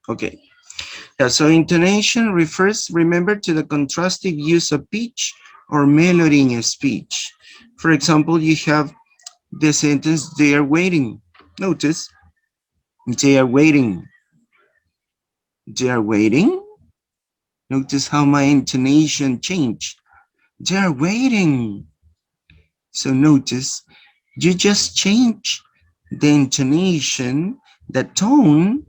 Okay. Yeah, so intonation refers, remember, to the contrastive use of pitch or melody in a speech. For example, you have the sentence, they are waiting. Notice, they are waiting. They are waiting. Notice how my intonation changed. They are waiting. So notice, you just change the intonation, the tone,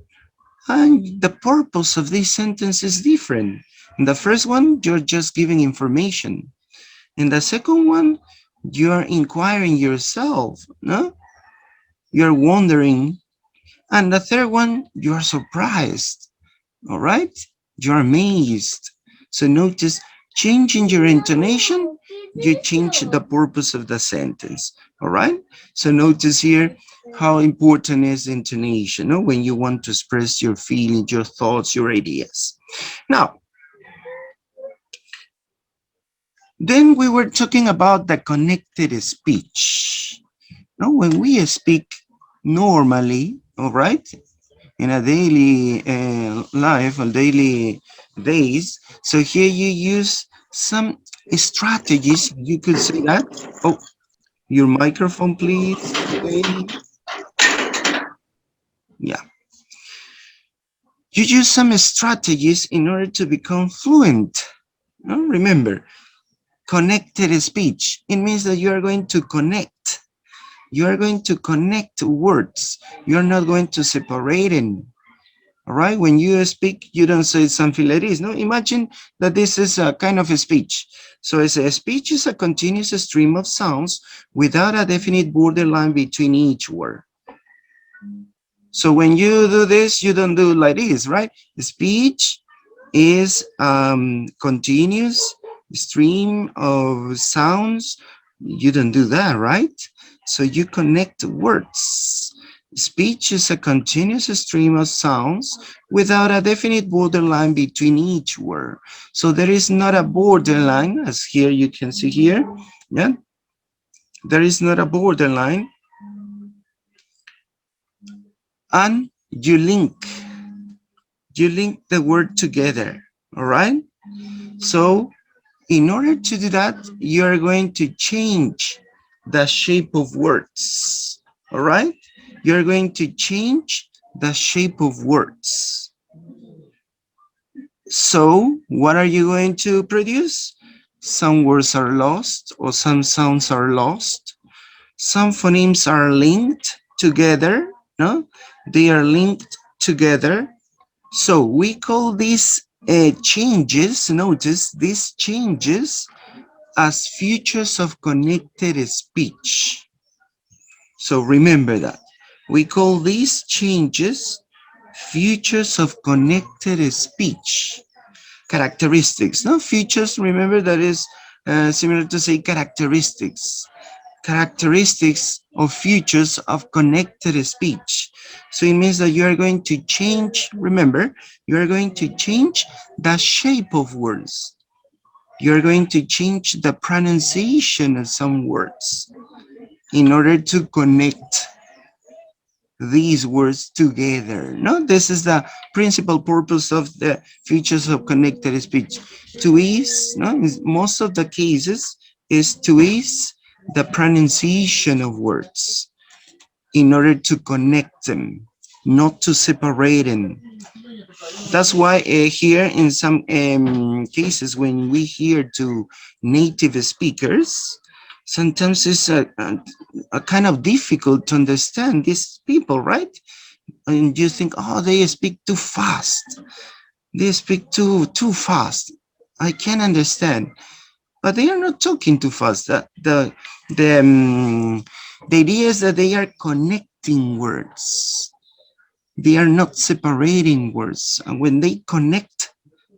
and the purpose of this sentence is different. In the first one, you're just giving information. In the second one, you're inquiring yourself, no? You're wondering. And the third one, you're surprised, all right? You're amazed. So notice, changing your intonation, you change the purpose of the sentence, all right? So notice here how important is intonation, no? When you want to express your feelings, your thoughts, your ideas. Now, then we were talking about the connected speech. No, when we speak normally, all right, in a daily life or daily days, so here you use some strategies. You could say that. Oh, your microphone, please. Okay. Yeah. You use some strategies in order to become fluent. No? Remember, connected speech. It means that you are going to connect. You are going to connect words. You're not going to separate them. All right. When you speak, you don't say something like this. No, imagine that this is a kind of a speech. So as a speech is a continuous stream of sounds without a definite borderline between each word. So when you do this, you don't do like this, right? Speech is continuous stream of sounds. You don't do that, right? So you connect words. Speech is a continuous stream of sounds without a definite borderline between each word. So there is not a borderline, as here you can see here. Yeah, there is not a borderline, and you link the word together. All right. So in order to do that, you are going to change the shape of words. All right? You're going to change the shape of words. So what are you going to produce? Some words are lost or some sounds are lost. Some phonemes are linked together. No, they are linked together. So we call these changes, notice these changes as features of connected speech. So remember that. We call these changes features of connected speech. Characteristics, no? Features, remember that is similar to say characteristics. Characteristics of features of connected speech. So it means that you are going to change, remember, you are going to change the shape of words. You're going to change the pronunciation of some words in order to connect these words together. No, this is the principal purpose of the features of connected speech. To ease, no, in most of the cases, is to ease the pronunciation of words in order to connect them, not to separate them. That's why here in some cases, when we hear to native speakers, sometimes it's a kind of difficult to understand these people, right? And you think, oh, they speak too fast. They speak too fast. I can't understand, but they are not talking too fast. The idea is that they are connecting words. They are not separating words. And when they connect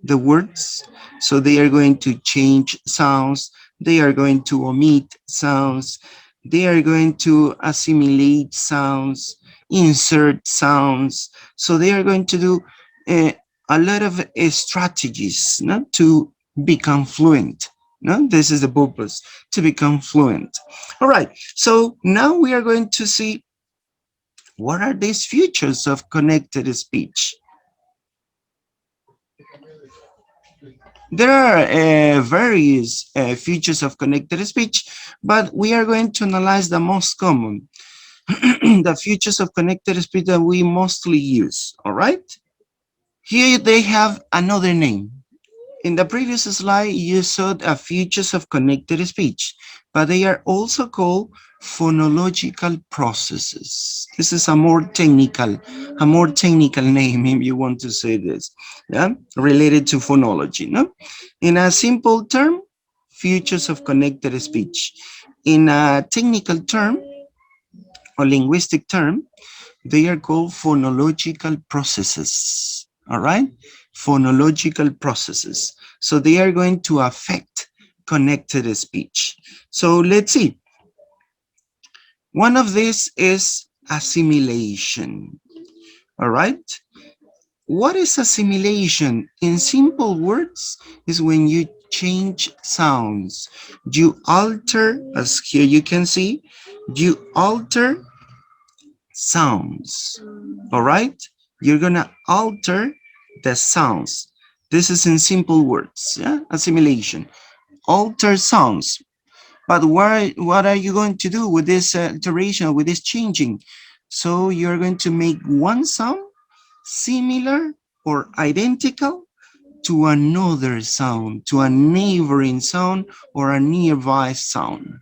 the words, so they are going to change sounds, they are going to omit sounds, they are going to assimilate sounds, insert sounds. So they are going to do a lot of strategies, not to become fluent. No, this is the purpose, to become fluent. All right, so now we are going to see what are these features of connected speech? There are various features of connected speech, but we are going to analyze the most common, the features of connected speech that we mostly use, all right? Here they have another name. In the previous slide, you saw the features of connected speech, but they are also called phonological processes. This is a more technical name if you want to say this, yeah, related to phonology. No, in a simple term, features of connected speech. In a technical term or linguistic term, they are called phonological processes. All right? Phonological processes. So they are going to affect connected speech. So let's see. One of these is assimilation. All right? What is assimilation? In simple words, is when you change sounds. You alter, as here you can see, you alter sounds. All right? You're gonna alter the sounds. This is in simple words, yeah? Assimilation. Alter sounds. But what are you going to do with this alteration, with this changing? So you're going to make one sound similar or identical to another sound, to a neighboring sound or a nearby sound.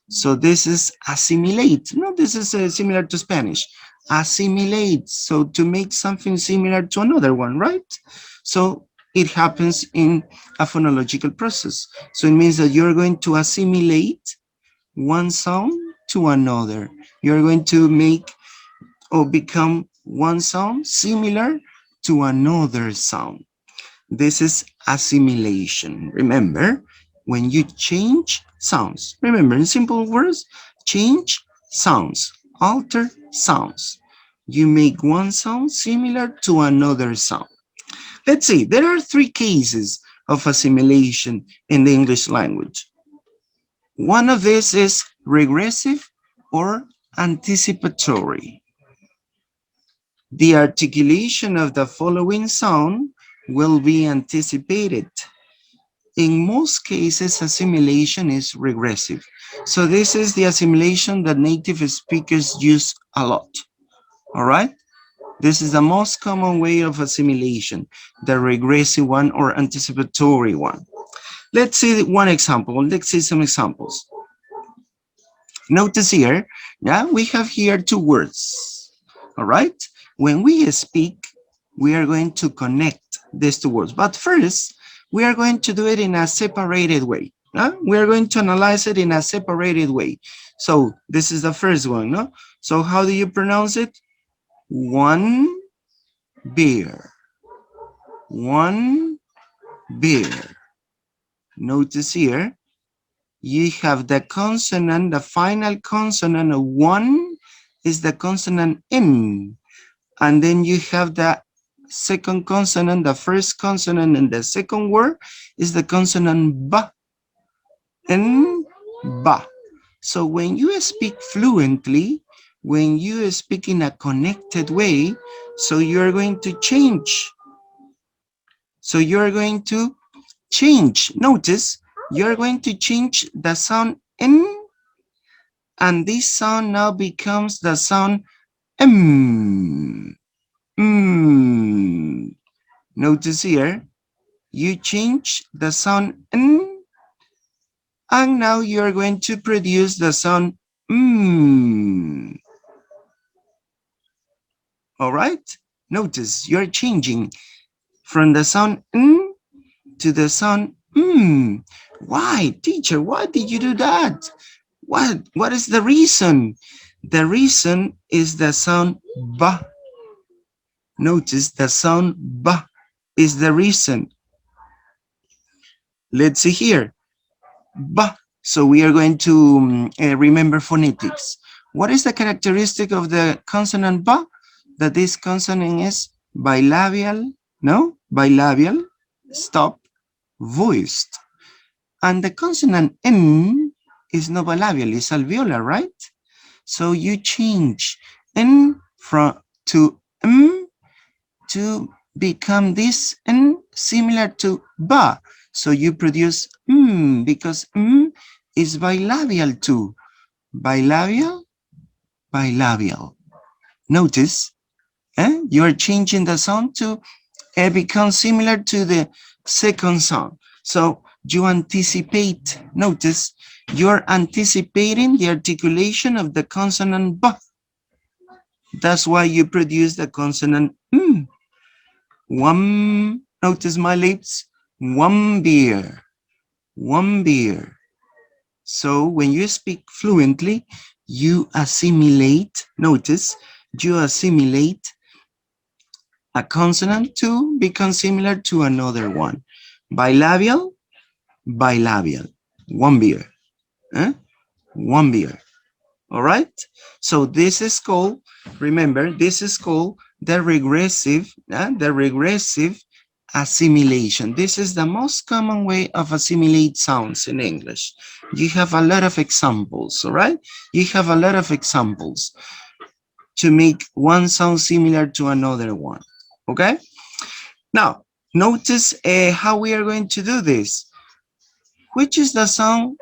So this is assimilate. No, this is similar to Spanish. Assimilate. So to make something similar to another one, right? So it happens in a phonological process. So it means that you're going to assimilate one sound to another. You're going to make or become one sound similar to another sound. This is assimilation. Remember, when you change sounds, remember in simple words, change sounds, alter sounds. You make one sound similar to another sound. Let's see, there are three cases of assimilation in the English language. One of these is regressive or anticipatory. The articulation of the following sound will be anticipated. In most cases, assimilation is regressive. So this is the assimilation that native speakers use a lot. All right? This is the most common way of assimilation, the regressive one or anticipatory one. Let's see one example. Let's see some examples. Notice here, yeah, we have here two words. All right? When we speak, we are going to connect these two words. But first, we are going to do it in a separated way. We are going to analyze it in a separated way. So this is the first one. No? So how do you pronounce it? One beer. One beer. Notice here, you have the consonant, the final consonant of one is the consonant N. And then you have the second consonant, the first consonant in the second word is the consonant B. N, ba. So when you speak fluently, when you speak in a connected way, so you're going to change. So you're going to change. Notice, you're going to change the sound N, and this sound now becomes the sound M. Mm. Notice here, you change the sound N, and now you're going to produce the sound mm. All right? Notice you're changing from the sound n to the sound mm. Why, teacher? Why did you do that? What is the reason? The reason is the sound ba. Notice the sound ba is the reason. Let's see here. Ba. So we are going to remember phonetics. What is the characteristic of the consonant ba? That this consonant is bilabial, no? Bilabial, stop, voiced. And the consonant n is not bilabial, it's alveolar, right? So you change n from to m to become this n similar to ba. So you produce because is bilabial too. Bilabial, bilabial. Notice you are changing the sound to become similar to the second sound. So you anticipate, notice, you're anticipating the articulation of the consonant b. That's why you produce the consonant One, notice my lips, one beer, one beer. So when you speak fluently, you assimilate, notice, you assimilate a consonant to become similar to another one. Bilabial, bilabial, one beer, eh? One beer. All right. So this is called, remember, this is called the regressive assimilation. This is the most common way of assimilate sounds in English. You have a lot of examples, all right? You have a lot of examples to make one sound similar to another one, okay? Now, notice how we are going to do this. Which is the sound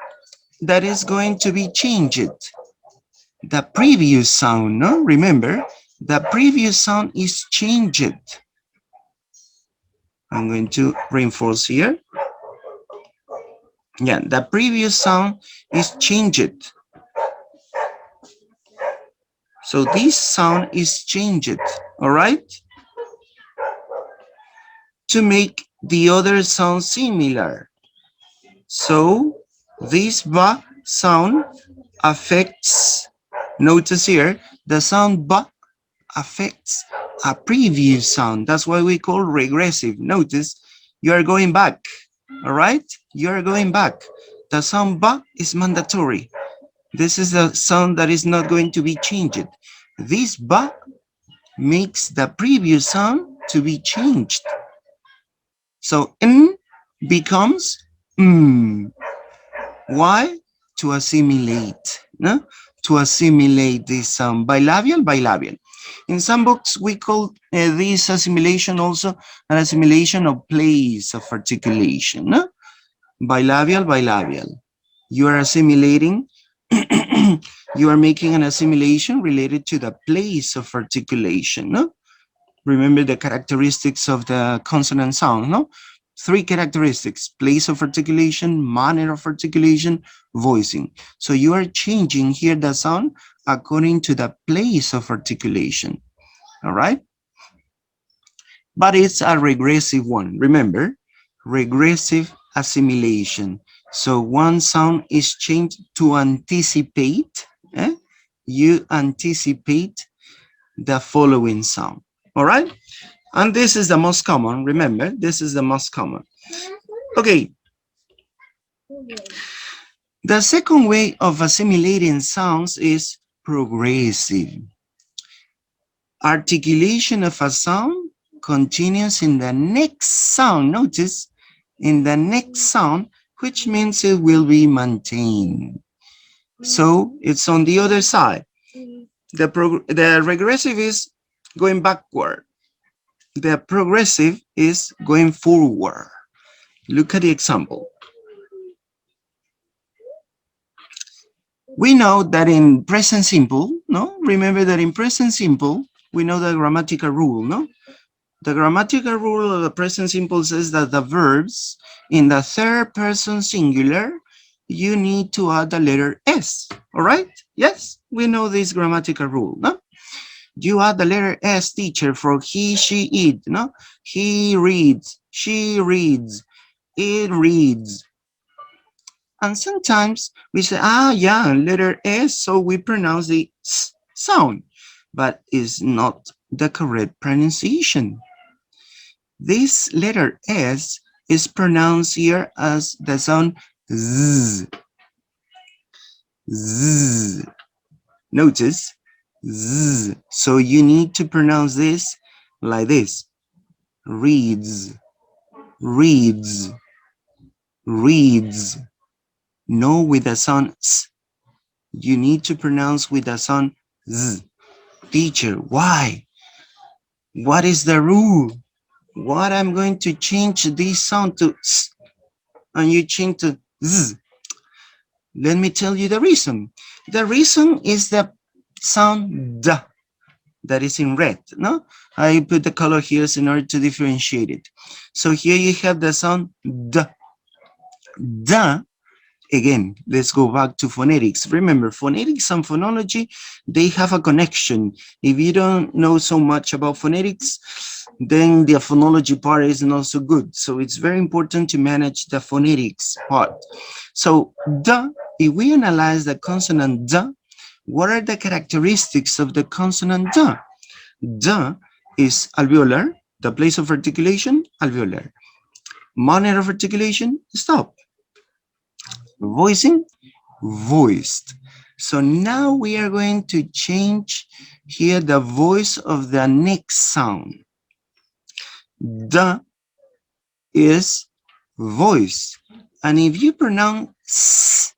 that is going to be changed? The previous sound, no? Remember, the previous sound is changed. I'm going to reinforce here. Yeah, the previous sound is changed. So this sound is changed, all right? To make the other sound similar. So this ba sound affects, notice here, the sound ba affects a previous sound. That's why we call regressive. Notice you are going back, all right? You are going back. The sound ba is mandatory. This is a sound that is not going to be changed. This ba makes the previous sound to be changed. So n becomes Why? To assimilate, no? To assimilate this sound. Bilabial, bilabial. In some books, we call this assimilation also an assimilation of place of articulation, no? Bilabial, bilabial. You are assimilating, you are making an assimilation related to the place of articulation, no? Remember the characteristics of the consonant sound, no? Three characteristics: place of articulation, manner of articulation, voicing. So you are changing here the sound according to the place of articulation, all right? But it's a regressive one. Remember, regressive assimilation. So one sound is changed to anticipate. You anticipate the following sound, all right? And this is the most common. Remember, this is the most common. Okay. The second way of assimilating sounds is progressive. Articulation of a sound continues in the next sound. Notice, in the next sound, which means it will be maintained. So it's on the other side. The regressive is going backward. The progressive is going forward. Look at the example. We know that in present simple, no? Remember that in present simple, we know the grammatical rule, no? The grammatical rule of the present simple says that the verbs in the third person singular, you need to add the letter S, all right? Yes, we know this grammatical rule, no? You add the letter S, teacher, for he, she, it, no? He reads, she reads, it reads. And sometimes we say, yeah, letter S, so we pronounce the S sound, but it's not the correct pronunciation. This letter S is pronounced here as the sound Z. Z. Notice, Z. So you need to pronounce this like this. Reads, reads, reads. No with the sound S. You need to pronounce with the sound Z. Teacher, why? What is the rule? What I'm going to change this sound to s, and you change to z. Let me tell you the reason. The reason is the sound d that is in red. No, I put the color here in order to differentiate it. So here you have the sound d. D. Again, let's go back to phonetics. Remember, phonetics and phonology, they have a connection. If you don't know so much about phonetics, then the phonology part is not so good. So it's very important to manage the phonetics part. So the, if we analyze the consonant the, what are the characteristics of the consonant the? The is alveolar, the place of articulation, alveolar. Manner of articulation, stop. Voicing, voiced. So now we are going to change here the voice of the next sound. The is voice. And if you pronounce s,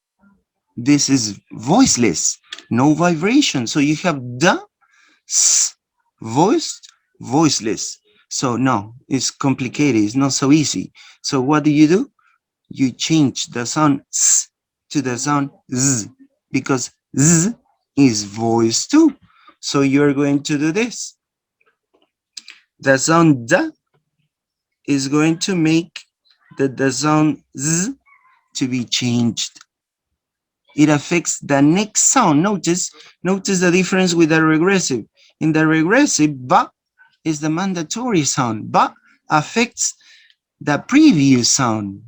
this is voiceless, no vibration. So you have the, s, voiced, voiceless. So no, it's complicated. It's not so easy. So what do? You change the sound s to the sound z, because z is voice too. So you're going to do this. The sound d is going to make the sound z to be changed. It affects the next sound. Notice the difference with the regressive. In the regressive, ba is the mandatory sound. Ba affects the previous sound.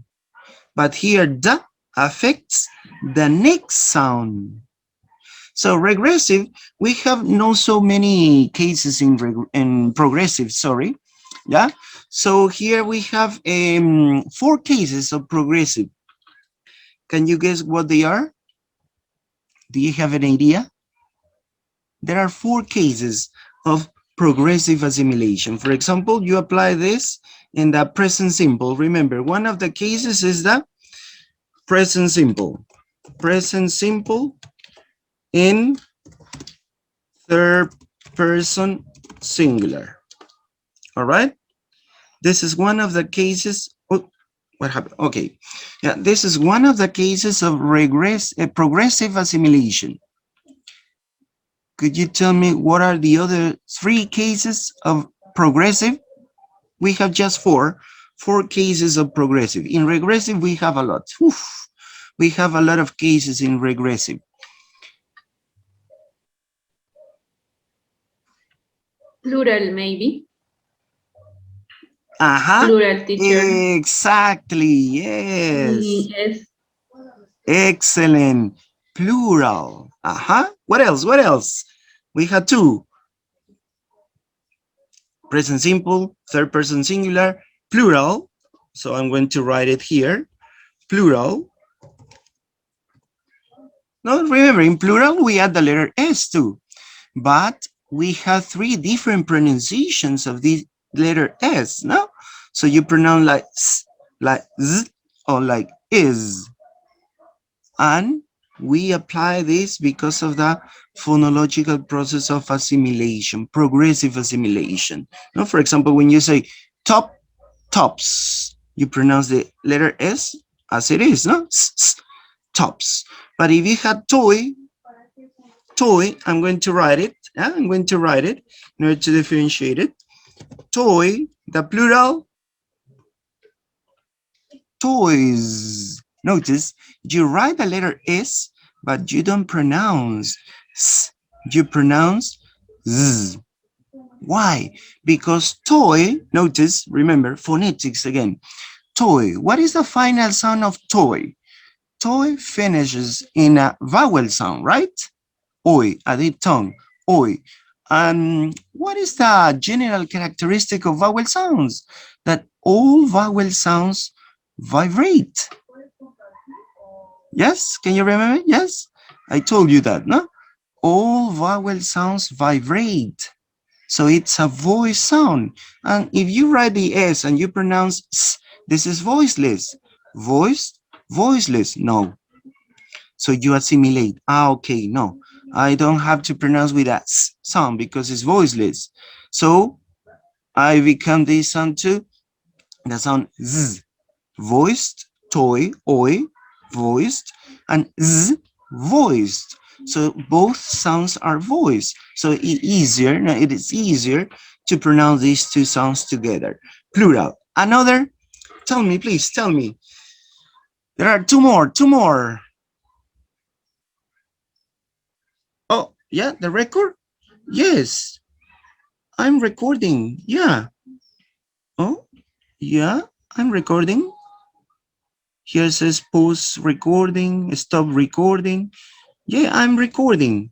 But here, da affects the next sound. So regressive, we have not so many cases in progressive, sorry. Yeah. So here we have 4 cases of progressive. Can you guess what they are? Do you have an idea? There are 4 cases of progressive assimilation. For example, you apply this in the present simple. Remember, one of the cases is the present simple. Present simple in third person singular. All right. This is one of the cases. Oh, what happened? Okay. Yeah, this is one of the cases of progressive assimilation. Could you tell me what are the other 3 cases of progressive? We have just 4 cases of progressive. In regressive, we have a lot. Oof. We have a lot of cases in regressive. Plural, maybe. Uh-huh. Plural, teacher. Exactly. Yes. Yes. Excellent. Plural. Uh-huh. What else? What else? We had 2. Present simple, third person singular, plural. So I'm going to write it here. Plural. Now remember, in plural, we add the letter S too. But we have 3 different pronunciations of the letter S, no? So you pronounce like S, like Z, or like is. And we apply this because of the phonological process of assimilation, progressive assimilation. Now, for example, when you say top, tops, you pronounce the letter S as it is, no? S, s, tops. But if you had toy, toy, I'm going to write it. Yeah, I'm going to write it in order to differentiate it. Toy, the plural, toys. Notice you write the letter S, but you don't pronounce S. You pronounce Z. Why? Because toy, notice, remember, phonetics again. Toy. What is the final sound of toy? Toy finishes in a vowel sound, right? Oi, a deep tongue. Oi. What is the general characteristic of vowel sounds? That all vowel sounds vibrate. Yes? Can you remember? Yes? I told you that, no? All vowel sounds vibrate. So it's a voice sound. And if you write the S and you pronounce S, this is voiceless. Voiced, voiceless. No. So you assimilate. Ah, okay, no. I don't have to pronounce with that S sound because it's voiceless. So I become this sound too. The sound z, voiced, toy, oi, voiced, and z, voiced. So both sounds are voiced. So easier, no, it is easier to pronounce these two sounds together. Plural. Another, tell me, please, tell me. There are two more, two more. Oh, yeah, the record? Yes, I'm recording. Yeah. Oh, yeah, I'm recording. Here says pause recording, stop recording. Yeah, I'm recording.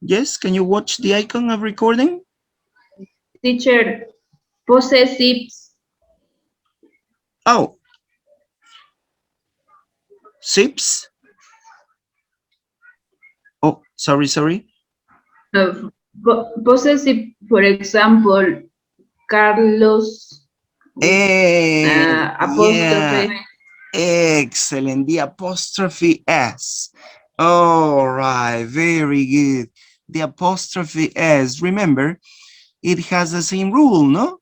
Yes, can you watch the icon of recording? Teacher, possessives, Oh, sips. Oh, sorry, sorry. possessive, for example, Carlos with Yeah, apostrophe. excellent. The apostrophe S. All right, very good. The apostrophe S. Remember, it has the same rule, no?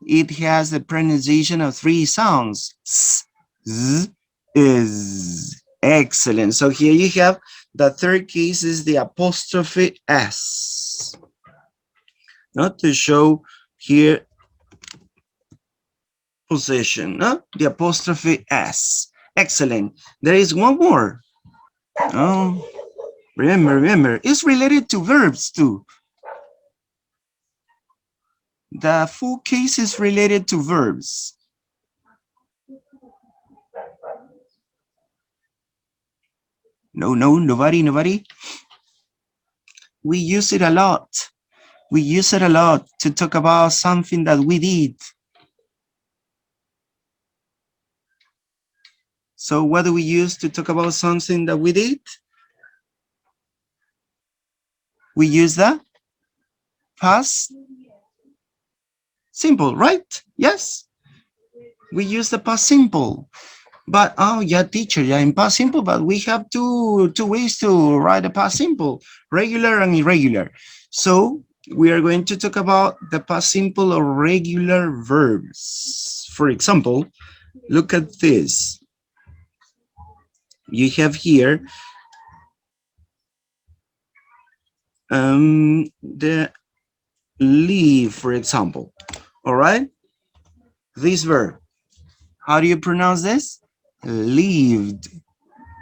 It has the pronunciation of three sounds. S, Z, is. Excellent. So here you have the third case is the apostrophe S. Not to show here possession, no? The apostrophe S. Excellent. There is one more. Oh, remember, it's related to verbs too. The full case is related to verbs. No, nobody. We use it a lot. We use it a lot to talk about something that we did. So what do we use to talk about something that we did? We use the past simple, right? Yes. We use the past simple. But oh yeah, teacher, yeah, in past simple, but we have two ways to write a past simple, regular and irregular. So we are going to talk about the past simple or regular verbs. For example, look at this. You have here the leave, for example. All right, this verb. How do you pronounce this? Lived.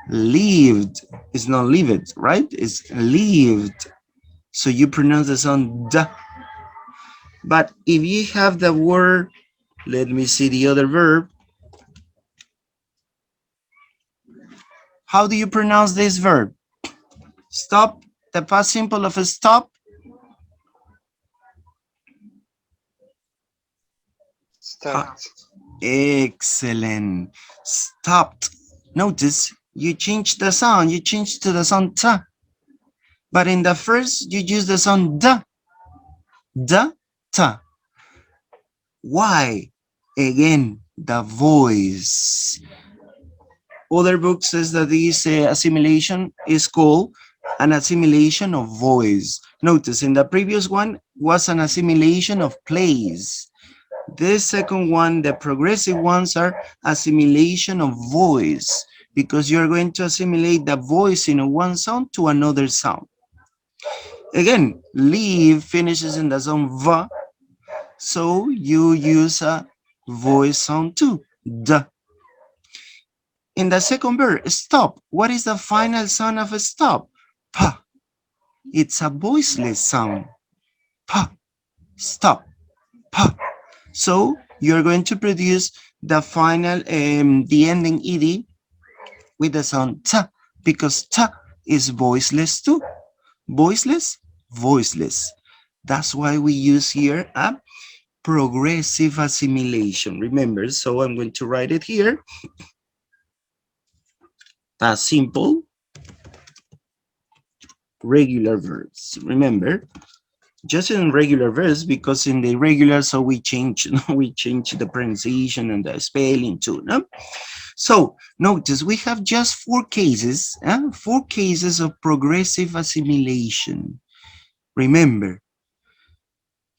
Lived. It's not lived, right? It's lived. So you pronounce the sound d. But if you have the word, let me see the other verb. How do you pronounce this verb? Stop. The past simple of a stop. Stopped. Excellent. Stopped. Notice you change the sound. You change to the sound t. But in the first, you use the sound d. D, t. Why? Again, the voice. Other book says that this assimilation is called an assimilation of voice. Notice in the previous one was an assimilation of place. This second one, the progressive ones are assimilation of voice because you're going to assimilate the voice in one sound to another sound. Again, leave finishes in the sound v, so you use a voice sound too, d. In the second verb, stop. What is the final sound of a stop? Pa. It's a voiceless sound. Pa. Stop. Pa. So you're going to produce the final, the ending ed with the sound ta, because ta is voiceless too. Voiceless, voiceless. That's why we use here a progressive assimilation. Remember, so I'm going to write it here. That's simple. Regular verbs. Remember, just in regular verbs, because in the irregular, so we change we change the pronunciation and the spelling too. No? So notice we have just four cases of progressive assimilation. Remember,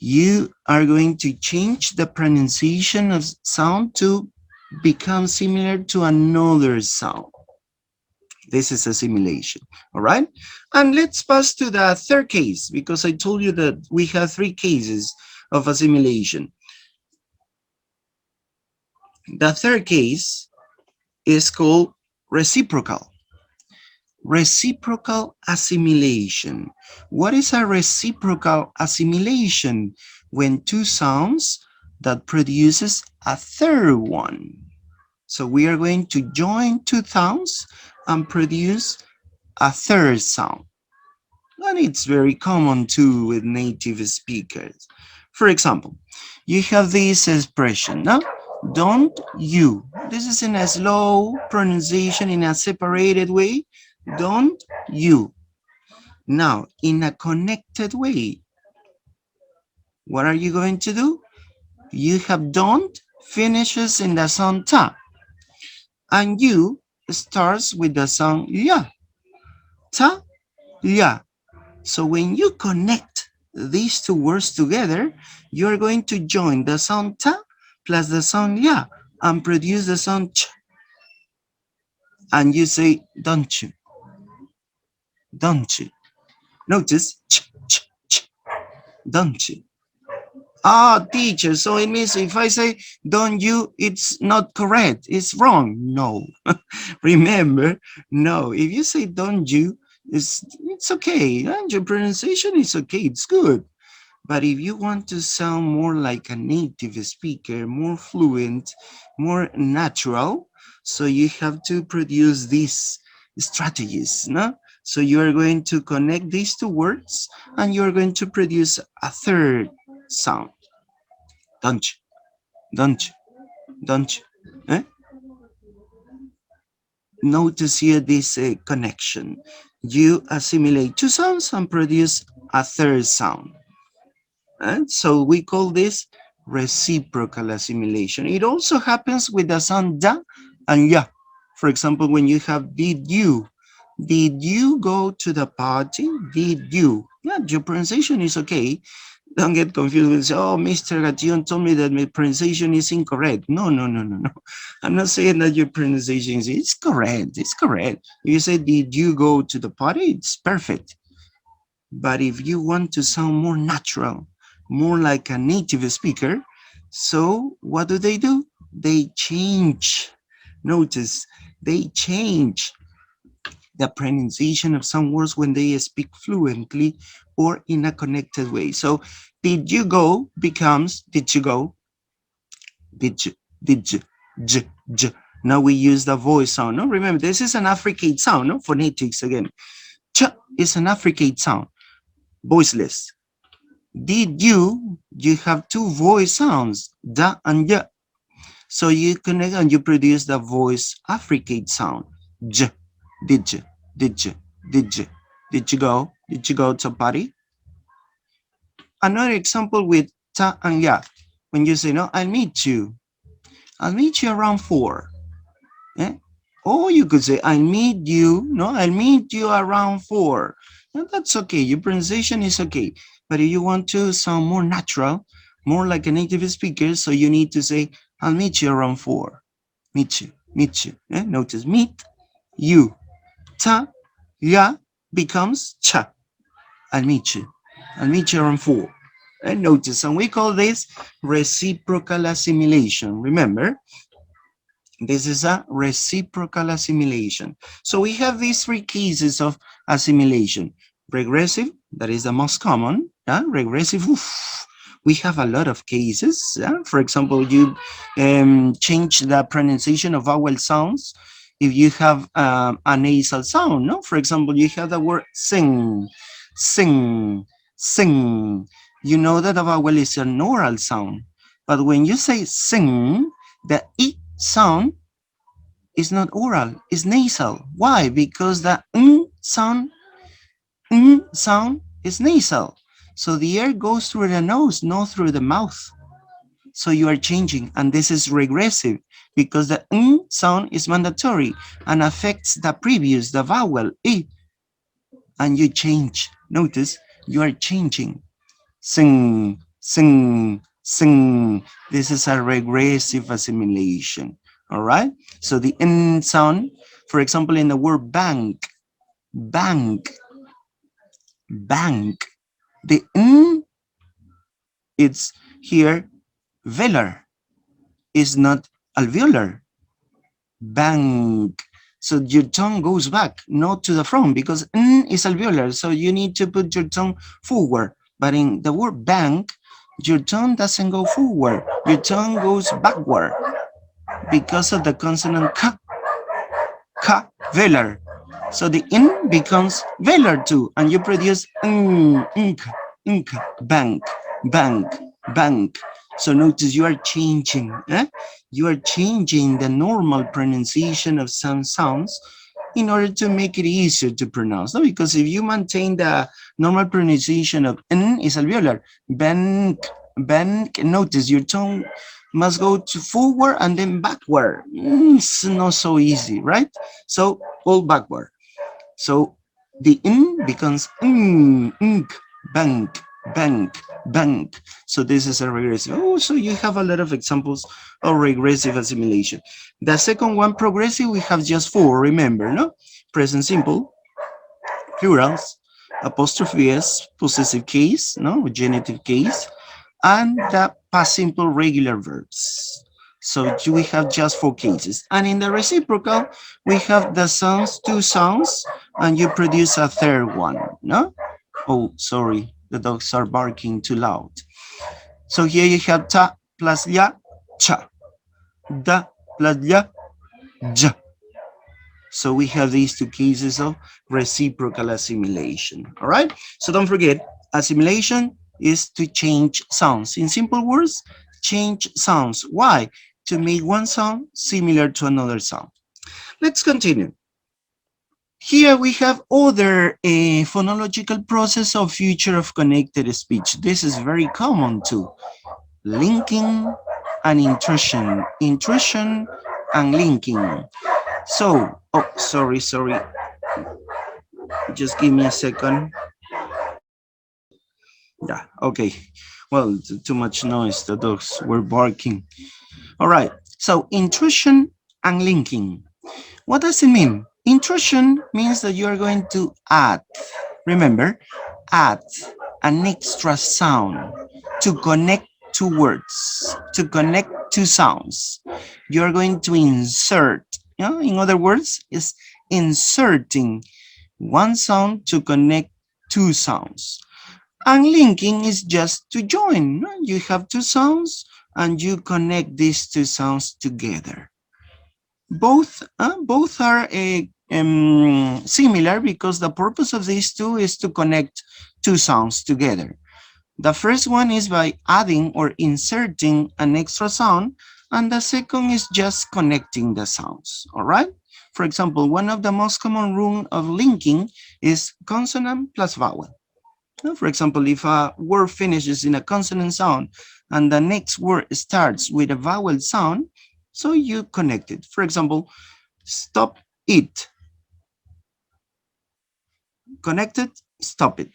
You are going to change the pronunciation of sound to become similar to another sound. This is assimilation, all right? And let's pass to the third case, because I told you that we have three cases of assimilation. The third case is called reciprocal. Reciprocal assimilation. What is a reciprocal assimilation? When two sounds that produces a third one. So we are going to join two sounds and produce a third sound. And it's very common too with native speakers. For example, you have this expression, no? Don't you. This is in a slow pronunciation in a separated way. Don't you. Now, in a connected way, what are you going to do? You have don't finishes in the sound ta, and you starts with the sound ya. Ta, ya. So when you connect these two words together, you are going to join the sound ta plus the sound ya and produce the sound ch. And you say, don't you, don't you. Notice, ch, ch, ch, don't you. Ah, teacher, so it means if I say, don't you, it's not correct, it's wrong. No, remember, no, if you say, don't you, it's okay. And your pronunciation is okay, it's good. But if you want to sound more like a native speaker, more fluent, more natural, so you have to produce these strategies, no? So you are going to connect these two words and you are going to produce a third sound. Don't you? Don't you? Don't you? Eh? Notice here this connection. You assimilate two sounds and produce a third sound. And so we call this reciprocal assimilation. It also happens with the sound da and ya. For example, when you have did you go to the party? Did you? Yeah, your pronunciation is okay. Don't get confused with, oh, Mr. Gation told me that my pronunciation is incorrect. No, no, no, no, no. I'm not saying that your pronunciation is, it's correct. It's correct. If you say, did you go to the party? It's perfect. But if you want to sound more natural, more like a native speaker, so what do? They change. Notice, they change the pronunciation of some words when they speak fluently or in a connected way. So did you go becomes did you go? Did you? Did you? J, j. Now we use the voice sound. No, remember this is an affricate sound. No, phonetics again. Ch is an affricate sound, voiceless. Did you? You have two voice sounds, da and ya. So you connect and you produce the voice affricate sound. J. Did you? Did you? Did you? Did you go? Did you go to a party? Another example with ta and ya. When you say, no, I'll meet you. I'll meet you around 4. Eh? Or you could say, I'll meet you. No, I'll meet you around 4. No, that's okay. Your pronunciation is okay. But if you want to sound more natural, more like a native speaker, so you need to say, I'll meet you around 4. Meet you. Meet you. Eh? Notice, meet you. Ta, ya becomes cha. I'll meet you. I'll meet you around 4. And notice, and we call this reciprocal assimilation. Remember, this is a reciprocal assimilation. So we have these three cases of assimilation. Regressive, that is the most common. Yeah? Regressive, oof, we have a lot of cases. Yeah? For example, you change the pronunciation of vowel sounds if you have a nasal sound. No? For example, you have the word sing, sing, sing. You know that a vowel is an oral sound. But when you say sing, the I sound is not oral, it's nasal. Why? Because the sound is nasal. So the air goes through the nose, not through the mouth. So you are changing, and this is regressive because the sound is mandatory and affects the previous, the vowel I, and you change. Notice you are changing. Sing, sing, sing. This is a regressive assimilation. All right. So the N sound, for example, in the word bank, bank, bank, the N, it's here, velar, is not alveolar. Bank. So your tongue goes back, not to the front, because N is alveolar. So you need to put your tongue forward. But in the word bank, your tongue doesn't go forward. Your tongue goes backward because of the consonant K, K, velar. So the N becomes velar too, and you produce ink, ink, bank, bank, bank. So notice you are changing. You are changing the normal pronunciation of some sounds in order to make it easier to pronounce. No? Because if you maintain the normal pronunciation of N is alveolar, bank, bank, notice your tongue must go to forward and then backward. It's not so easy, right? So all backward. So the N becomes ink, bank, bank, bank. So this is a regressive. Oh, so you have a lot of examples of regressive assimilation. The second one, progressive, we have just four, remember, no? Present simple, plurals, apostrophe S, possessive case, no? Genitive case, and the past simple regular verbs. So we have just four cases. And in the reciprocal, we have the sounds, two sounds, and you produce a third one, no? Oh, sorry, the dogs are barking too loud. So here you have ta plus ya, cha, da plus ya, ja. So we have these two cases of reciprocal assimilation, all right? So don't forget, assimilation is to change sounds. In simple words, change sounds. Why? To make one sound similar to another sound. Let's continue. Here we have other phonological process of future of connected speech. This is very common too. Linking and intrusion. Intrusion and linking. So, oh, sorry. Just give me a second. Yeah, okay. Well, too much noise. The dogs were barking. All right. So, intrusion and linking. What does it mean? Intrusion means that you are going to add, remember, add an extra sound to connect two words, to connect two sounds. You are going to insert, in other words, is inserting one sound to connect two sounds. And linking is just to join. You have two sounds and you connect these two sounds together. Both are similar because the purpose of these two is to connect two sounds together. The first one is by adding or inserting an extra sound, and the second is just connecting the sounds, all right? For example, one of the most common rules of linking is consonant plus vowel. For example, if a word finishes in a consonant sound and the next word starts with a vowel sound, so you connect it. For example, stop it. Connected, stop it.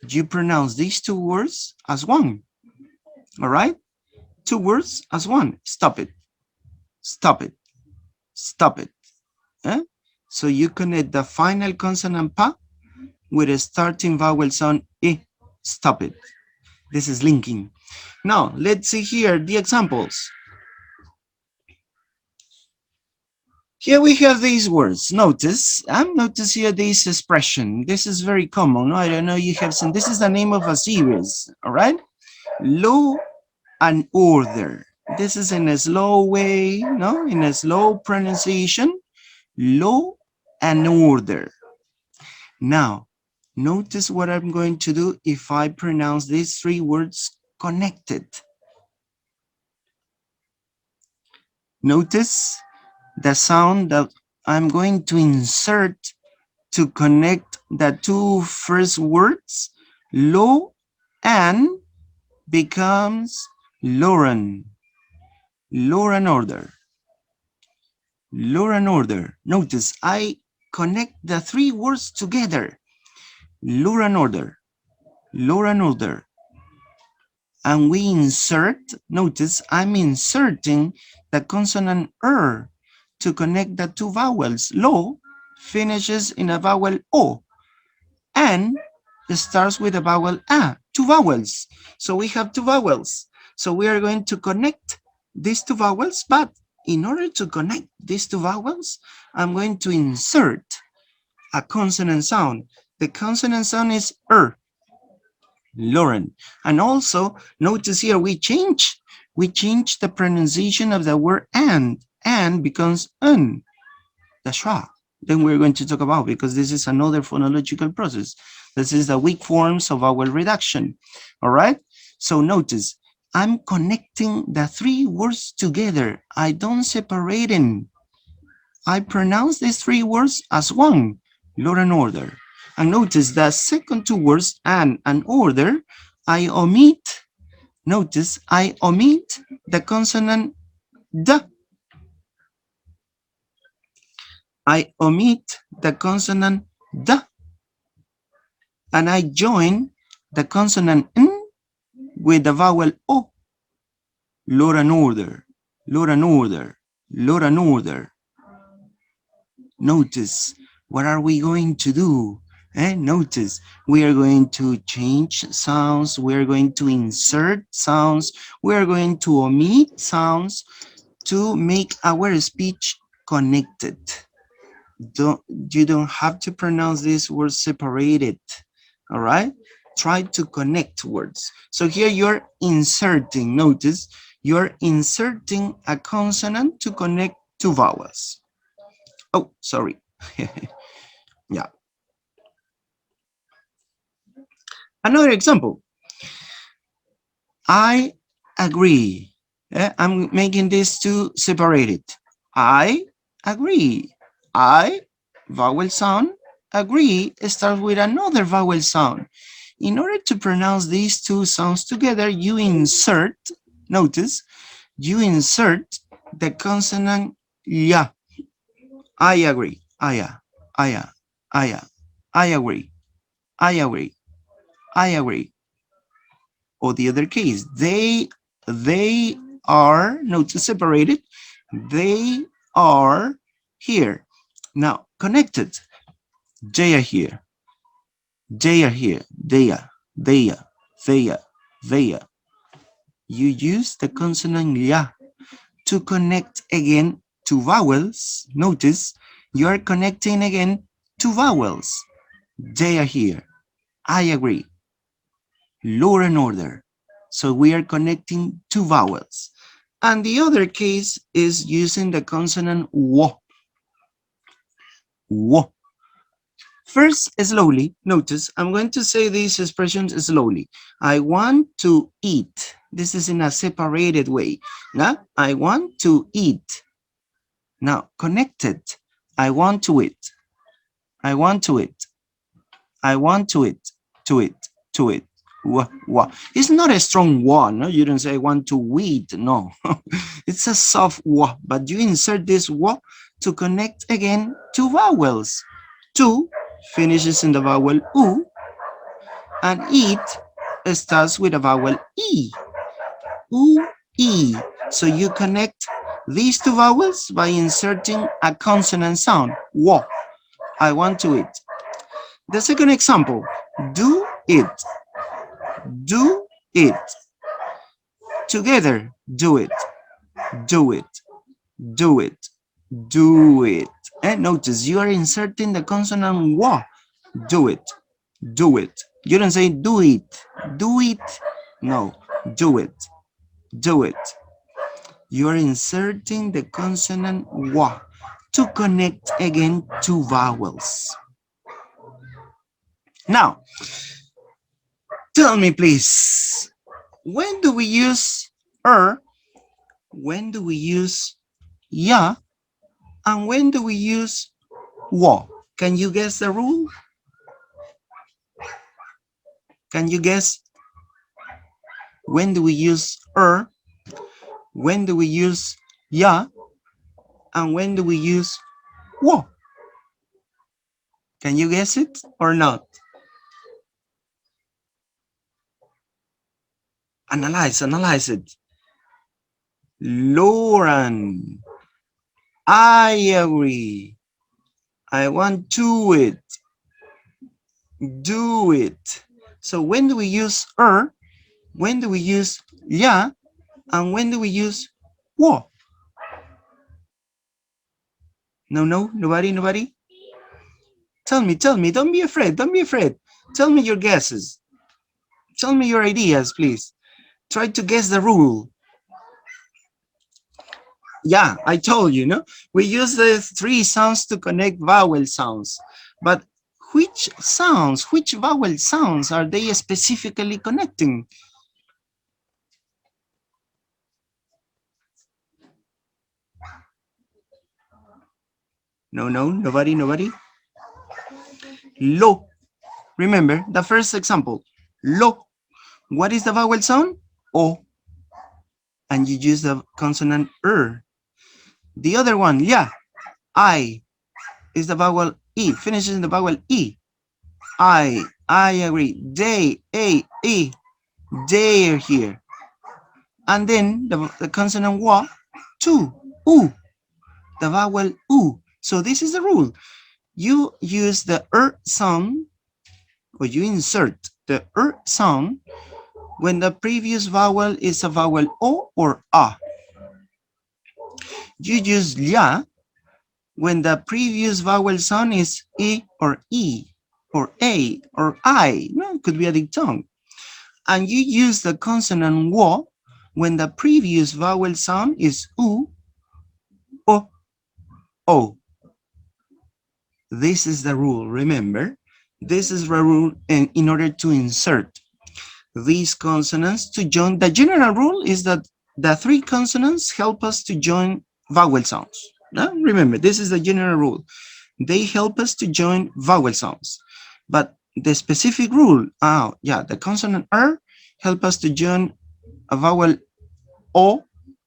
You pronounce these two words as one. All right? Two words as one. Stop it. Stop it. Stop it. Eh? So you connect the final consonant pa with a starting vowel sound e. Stop it. This is linking. Now, let's see here the examples. Here we have these words. Notice here this expression. This is very common. I don't know you have seen. This is the name of a series. All right. Law and order. This is in a slow way, no? In a slow pronunciation. Law and order. Now, notice what I'm going to do if I pronounce these three words connected. Notice the sound that I'm going to insert to connect the two first words. Law and becomes Lauren. Law and order. Law and order. Notice I connect the three words together. Law and order. Law and order. and we insert, notice I'm inserting the consonant R to connect the two vowels. Lo finishes in a vowel O, and starts with a vowel A, two vowels. So we have two vowels. So we are going to connect these two vowels, but in order to connect these two vowels, I'm going to insert a consonant sound. The consonant sound is Lauren. And also notice here we change the pronunciation of the word and becomes un. That's right. Then we're going to talk about, because this is another phonological process. This is the weak forms of vowel reduction. All right. So notice I'm connecting the three words together. I don't separate them. I pronounce these three words as one, law and order. And notice the second two words, and order, I omit, notice I omit the consonant D. I omit the consonant D, and I join the consonant N with the vowel O, law and order, law and order, law and order. Notice, what are we going to do? Notice, we are going to change sounds, we are going to insert sounds, we are going to omit sounds to make our speech connected. You don't have to pronounce these words separated, all right? Try to connect words. So here you're inserting, notice, you're inserting a consonant to connect two vowels. Oh, sorry. Yeah. Another example. I agree. I'm making these two separated. I agree. I, vowel sound, agree starts with another vowel sound. In order to pronounce these two sounds together, you insert, notice, you insert the consonant ya. I agree. I agree. I agree. I agree. Or the other case, they are, notice separated, they are here. Now connected, they are here, they are here, they are. You use the consonant ya to connect again two vowels. Notice you are connecting again two vowels. They are here. I agree. Law and order. So we are connecting two vowels. And the other case is using the consonant wo. Wo. First, slowly, notice, I'm going to say these expressions slowly. I want to eat. This is in a separated way. Now, I want to eat. Now, connected. I want to eat. I want to eat. I want to eat. To eat. To eat. Wah, wah. It's not a strong wah, no? You don't say I want to eat, no. It's a soft wah, but you insert this wah to connect again two vowels. Two finishes in the vowel u, and eat starts with a vowel e. U, e. So you connect these two vowels by inserting a consonant sound, wah. I want to eat. The second example, do it. Do it. Together, do it. Do it. Do it. Do it. And notice you are inserting the consonant wa. Do it. Do it. You don't say do it. Do it. No. Do it. Do it. You are inserting the consonant wa to connect again two vowels. Now, tell me please, when do we use when do we use ya, and when do we use wa? Can you guess the rule? Can you guess? When do we use when do we use ya, and when do we use wa? Can you guess it or not? Analyze it. Lauren, I agree. I want to it. Do it. So when do we use when do we use ya, and when do we use wo? No, nobody. Tell me, don't be afraid, Tell me your guesses. Tell me your ideas, please. Try to guess the rule. Yeah, I told you, no? We use the three sounds to connect vowel sounds. But which vowel sounds are they specifically connecting? No, nobody. Lo. Remember the first example. Lo. What is the vowel sound? O. And you use the consonant The other one, yeah. I is the vowel E. Finishes in the vowel E. I agree. They, A, E. They are here. And then the consonant wa, two, u, the vowel u. So this is the rule. You use the sound, or you insert the sound when the previous vowel is a vowel o or a. You use ya when the previous vowel sound is e or a or I. No, it could be a diphthong. And you use the consonant wo when the previous vowel sound is u, o, o. This is the rule, remember? This is the rule in order to insert these consonants to join. The general rule is that the three consonants help us to join vowel sounds. No? Remember, this is the general rule. They help us to join vowel sounds. But the specific rule, the consonant R help us to join a vowel O,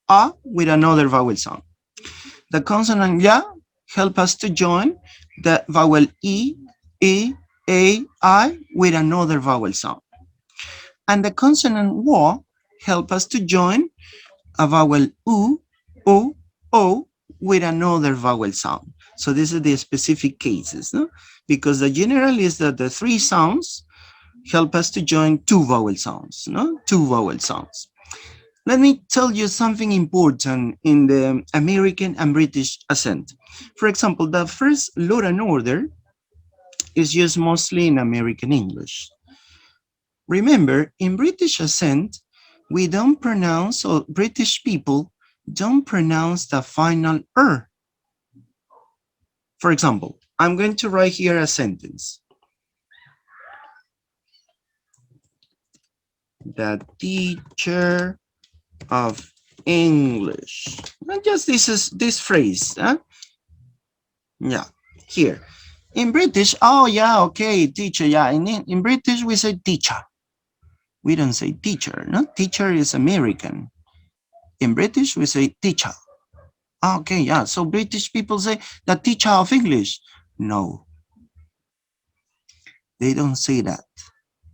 A with another vowel sound. The consonant ya help us to join the vowel E, A, I with another vowel sound. And the consonant wo help us to join a vowel u, o with another vowel sound. So these are the specific cases, no? Because the general is that the three sounds help us to join two vowel sounds, no? Two vowel sounds. Let me tell you something important in the American and British accent. For example, the first law and order is used mostly in American English. Remember, in British accent, we don't pronounce, or British people don't pronounce the final er. For example, I'm going to write here a sentence. The teacher of English. Not just this phrase. Huh? Yeah, here. In British, oh yeah, okay, teacher, yeah. In British, we say teacher. We don't say teacher, no? Teacher is American. In British, we say teacher. Okay, yeah, so British people say the teacher of English. No, they don't say that.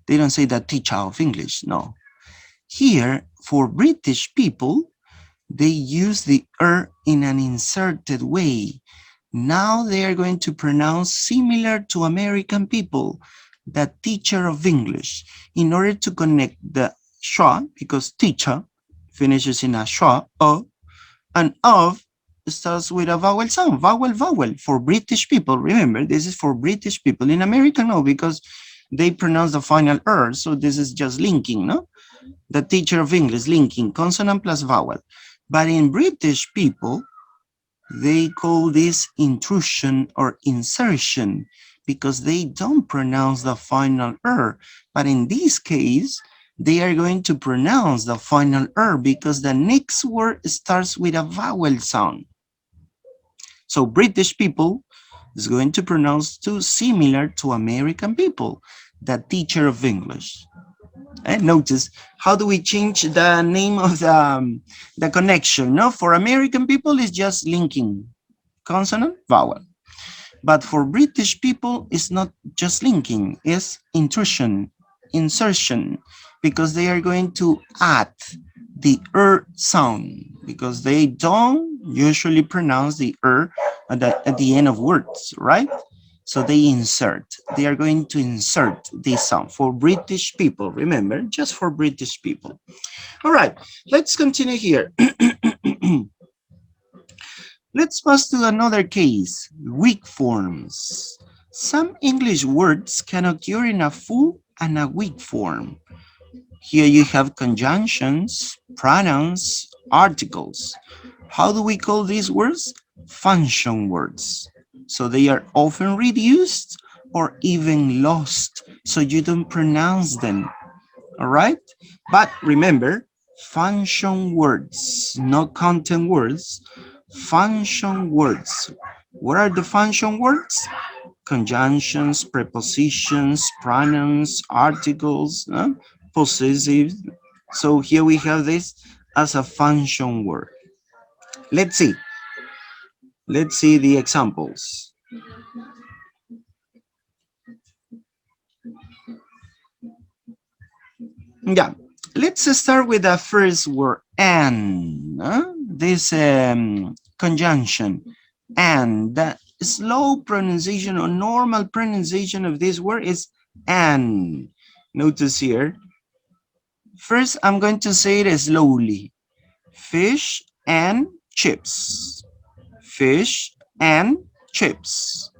They don't say the teacher of English, no. Here, for British people, they use the in an inserted way. Now they are going to pronounce similar to American people, the teacher of English, in order to connect the schwa, because teacher finishes in a schwa, o, and of starts with a vowel sound, vowel. For British people, remember, this is for British people. In America, no, because they pronounce the final so this is just linking, no? The teacher of English, linking, consonant plus vowel. But in British people, they call this intrusion or insertion because they don't pronounce the final But in this case, they are going to pronounce the final because the next word starts with a vowel sound. So British people is going to pronounce too similar to American people, the teacher of English. And notice, how do we change the name of the connection? No, for American people, it's just linking, consonant, vowel. But for British people, it's not just linking, it's intrusion, insertion, because they are going to add the sound, because they don't usually pronounce the at the end of words, right? So they are going to insert this sound for British people, remember, just for British people. All right, let's continue here. Let's pass to another case, weak forms. Some English words can occur in a full and a weak form. Here you have conjunctions, pronouns, articles. How do we call these words? Function words. So they are often reduced or even lost, so you don't pronounce them. All right? But remember, function words, not content words. Function words. What are the function words? Conjunctions, prepositions, pronouns, articles, possessive. So here we have this as a function word. Let's see. Let's see the examples. Yeah, let's start with the first word, and. This conjunction, and. The slow pronunciation or normal pronunciation of this word is and. Notice here. First, I'm going to say it slowly. Fish and chips. Fish and chips.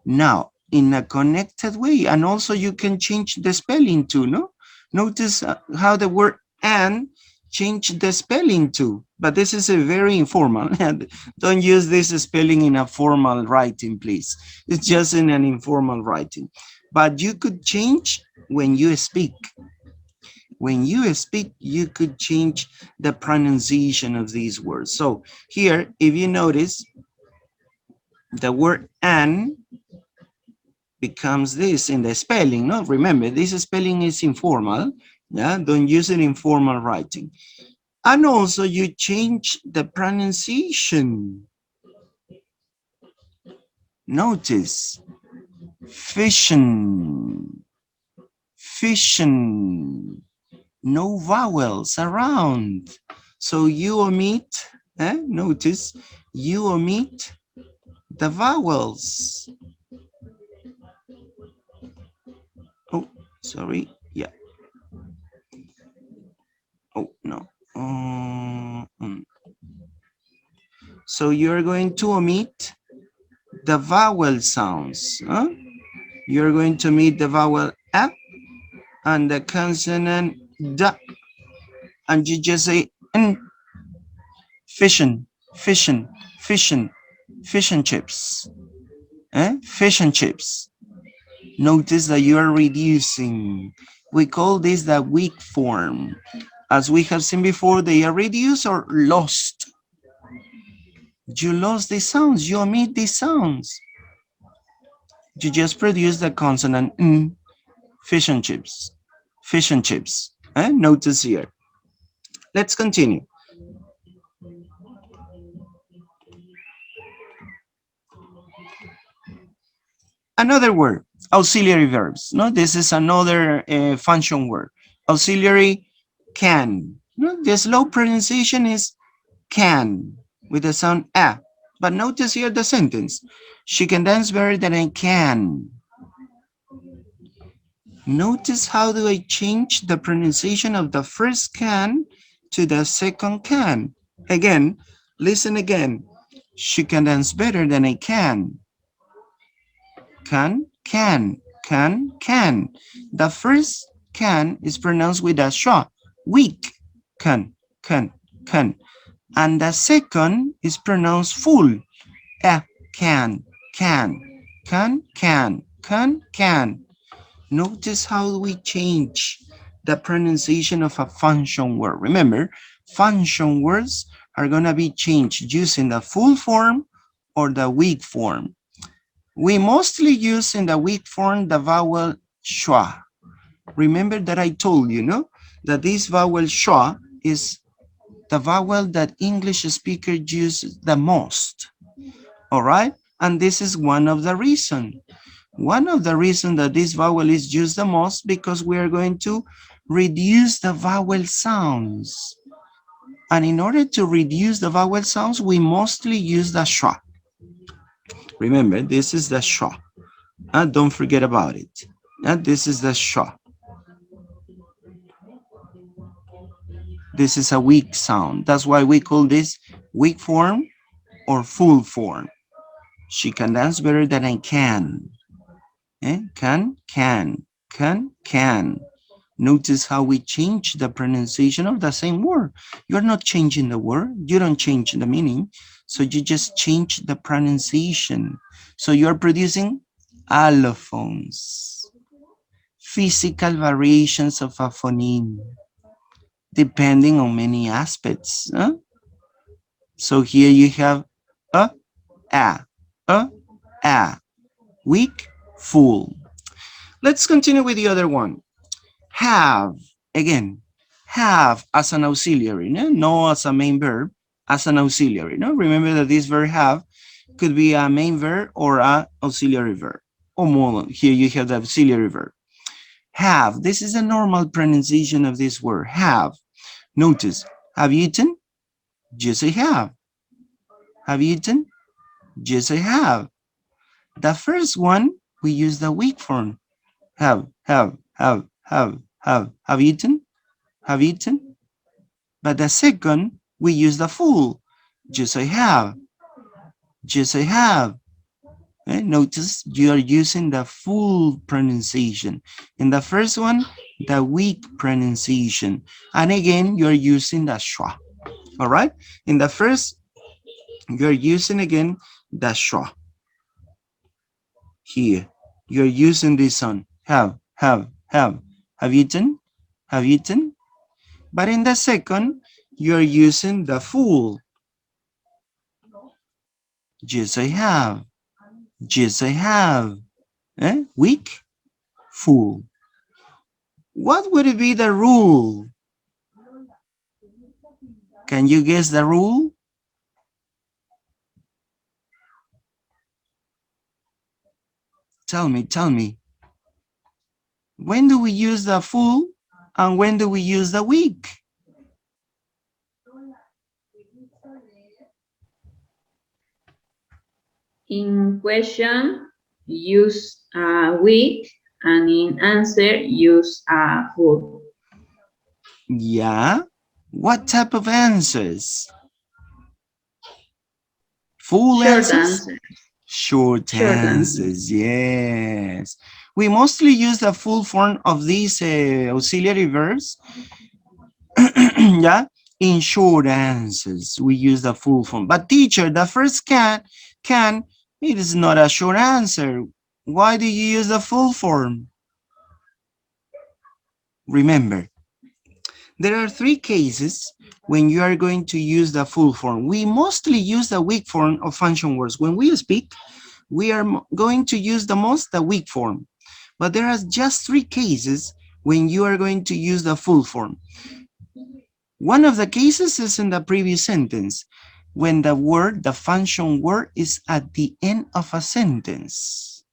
Now, in a connected way, and also you can change the spelling too, no? Notice how the word and change the spelling too, but this is a very informal. Don't use this spelling in a formal writing, please. It's just in an informal writing. But you could change when you speak. When you speak, you could change the pronunciation of these words. So here, if you notice, the word and becomes this in the spelling. No, remember, this spelling is informal. Yeah, don't use it in formal writing. And also you change the pronunciation. Notice, fission, fission, no vowels around. So you omit, notice, you omit the vowels. Oh, sorry, yeah. Oh, no. So you're going to omit the vowel sounds. You're going to omit the vowel F and the consonant D. And you just say N. Fission, fission, fission, fish and chips. Fish and chips. Notice that you are reducing. We call this the weak form. As we have seen before, they are reduced or lost. You lost the sounds, you omit the sounds. You just produce the consonant N. Fish and chips. Fish and chips. Notice here. Let's continue. Another word, auxiliary verbs. No, this is another function word. Auxiliary can. No, the slow pronunciation is can with the sound a. But notice here the sentence. She can dance better than I can. Notice how do I change the pronunciation of the first can to the second can. Again, listen again. She can dance better than I can. Can. The first can is pronounced with a schwa, weak. Can. And the second is pronounced full. Can. Notice how we change the pronunciation of a function word. Remember, function words are going to be changed using the full form or the weak form. We mostly use in the weak form the vowel schwa. Remember that I told you, no? That this vowel schwa is the vowel that English speakers use the most. All right? And this is one of the reasons. One of the reasons that this vowel is used the most because we are going to reduce the vowel sounds. And in order to reduce the vowel sounds, we mostly use the schwa. Remember, this is the schwa. Don't forget about it. This is the schwa. This is a weak sound. That's why we call this weak form or full form. She can dance better than I can. Can. Notice how we change the pronunciation of the same word. You're not changing the word. You don't change the meaning. So you just change the pronunciation. So you're producing allophones, physical variations of a phoneme, depending on many aspects. So here you have a, a, weak, full. Let's continue with the other one. Have, again, have as an auxiliary, no as a main verb, as an auxiliary. Remember that this verb have could be a main verb or a auxiliary verb. Or more, here you have the auxiliary verb. Have, this is a normal pronunciation of this word, have. Notice, have you eaten? Yes, I have. Have you eaten? Yes, I have. The first one, we use the weak form. Have you eaten? Have you eaten? But the second, we use the full. Yes, I have. Yes, I have. Notice you are using the full pronunciation. In the first one, the weak pronunciation. And again, you're using the schwa. All right? In the first, you're using again the schwa. Here, you're using this one. Have. Have you eaten? Have you eaten? But in the second, you're using the full. Yes, I have. Yes, I have. Weak, full. What would be the rule? Can you guess the rule? Tell me. When do we use the full and when do we use the weak? In question, use weak, and in answer, use full. Yeah. What type of answers? Full Short answers? answer. Short Short answer. answers, yes. We mostly use the full form of these auxiliary verbs. Yeah, in short answers, we use the full form. But teacher, the first can, it is not a short answer. Why do you use the full form? Remember, there are three cases when you are going to use the full form. We mostly use the weak form of function words. When we speak, we are going to use the most the weak form. But there are just three cases when you are going to use the full form. One of the cases is in the previous sentence, when the word, the function word, is at the end of a sentence.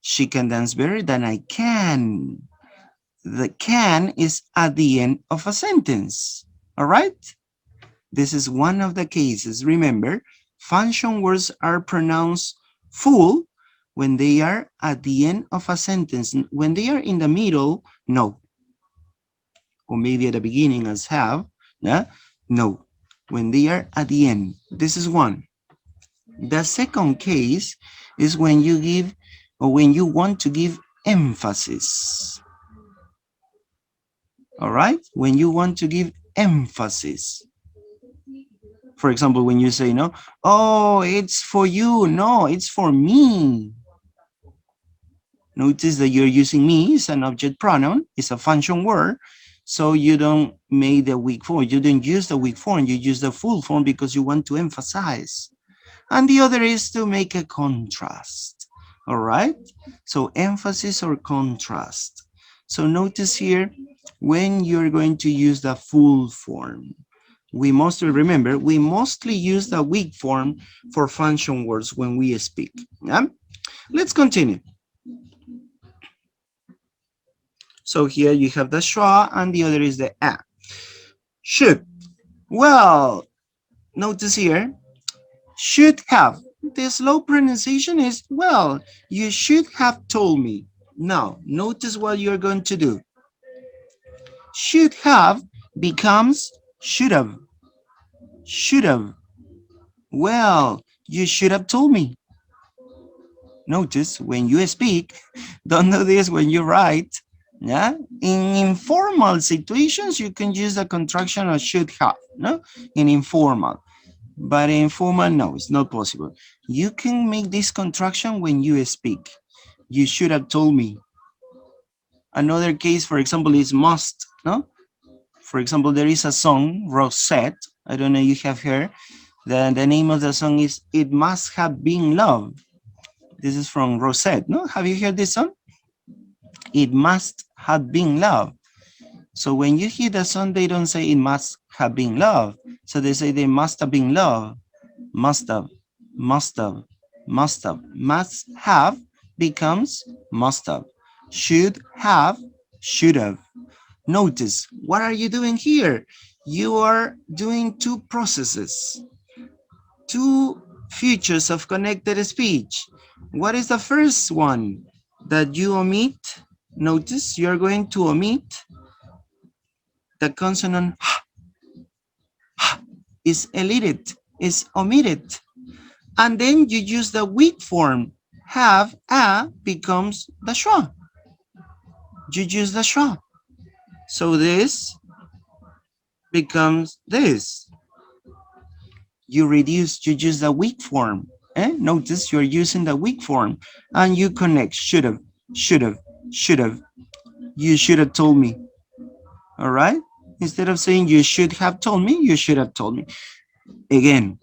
She can dance better than I can. The can is at the end of a sentence. All right? This is one of the cases. Remember, function words are pronounced full when they are at the end of a sentence. When they are in the middle, no. Or maybe at the beginning as have, yeah? No. When they are at the end, this is one. The second case is when you give, or when you want to give emphasis. All right? When you want to give emphasis. For example, when you say, no, oh, it's for you. No, it's for me. Notice that you're using me as an object pronoun. It's a function word. So you don't make the weak form. You don't use the weak form. You use the full form because you want to emphasize. And the other is to make a contrast. All right? So emphasis or contrast. So notice here, when you're going to use the full form, we mostly, remember, we mostly use the weak form for function words when we speak. Yeah? Let's continue. So here you have the schwa and the other is the a. Should. Well, notice here, should have. The slow pronunciation is, well, you should have told me. Now, notice what you're going to do. Should have becomes should have. Should have. Well, you should have told me. Notice when you speak, don't do this when you write. Yeah, in informal situations, you can use the contraction of should have, no, in informal. But in formal, no, it's not possible. You can make this contraction when you speak. You should have told me. Another case, for example, is must, no? For example, there is a song, Rosette. I don't know if you have heard. The name of the song is It Must Have Been Love. This is from Rosette, no? Have you heard this song? It must have been love. So when you hear the song, they don't say it must have been love. So they say they must have been love. Must have, must have, must have. Must have becomes must have. Should have, should have. Notice, what are you doing here? You are doing two processes, two features of connected speech. What is the first one that you omit? Notice you're going to omit the consonant is elided, is omitted. And then you use the weak form. Have, a becomes the schwa. You use the schwa. So this becomes this. You reduce, you use the weak form. Notice you're using the weak form and you connect should have, should have, should have. You should have told me. All right? Instead of saying you should have told me, you should have told me. Again,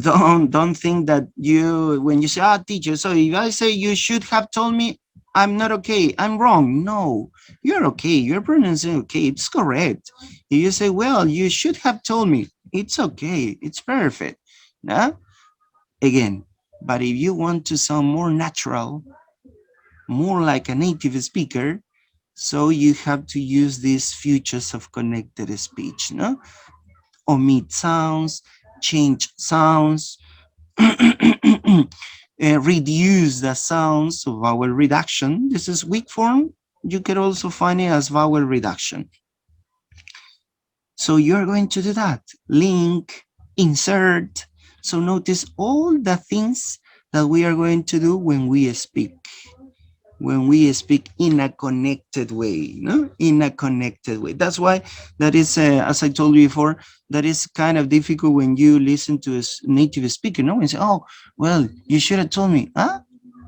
don't think that you, when you say, teacher, so if I say you should have told me, I'm not okay, I'm wrong. No, you're okay, you're pronouncing okay, it's correct. If you say, well, you should have told me, it's okay, it's perfect. Nah? Again, but if you want to sound more natural, more like a native speaker, so you have to use these features of connected speech, no? Omit sounds, change sounds, reduce the sounds of vowel reduction. This is weak form. You can also find it as vowel reduction. So you're going to do that. Link, insert. So notice all the things that we are going to do when we speak. When we speak in a connected way, no? In a connected way. That's why that is, as I told you before, that is kind of difficult when you listen to a native speaker, no? And say, oh, well, you should have told me. Huh?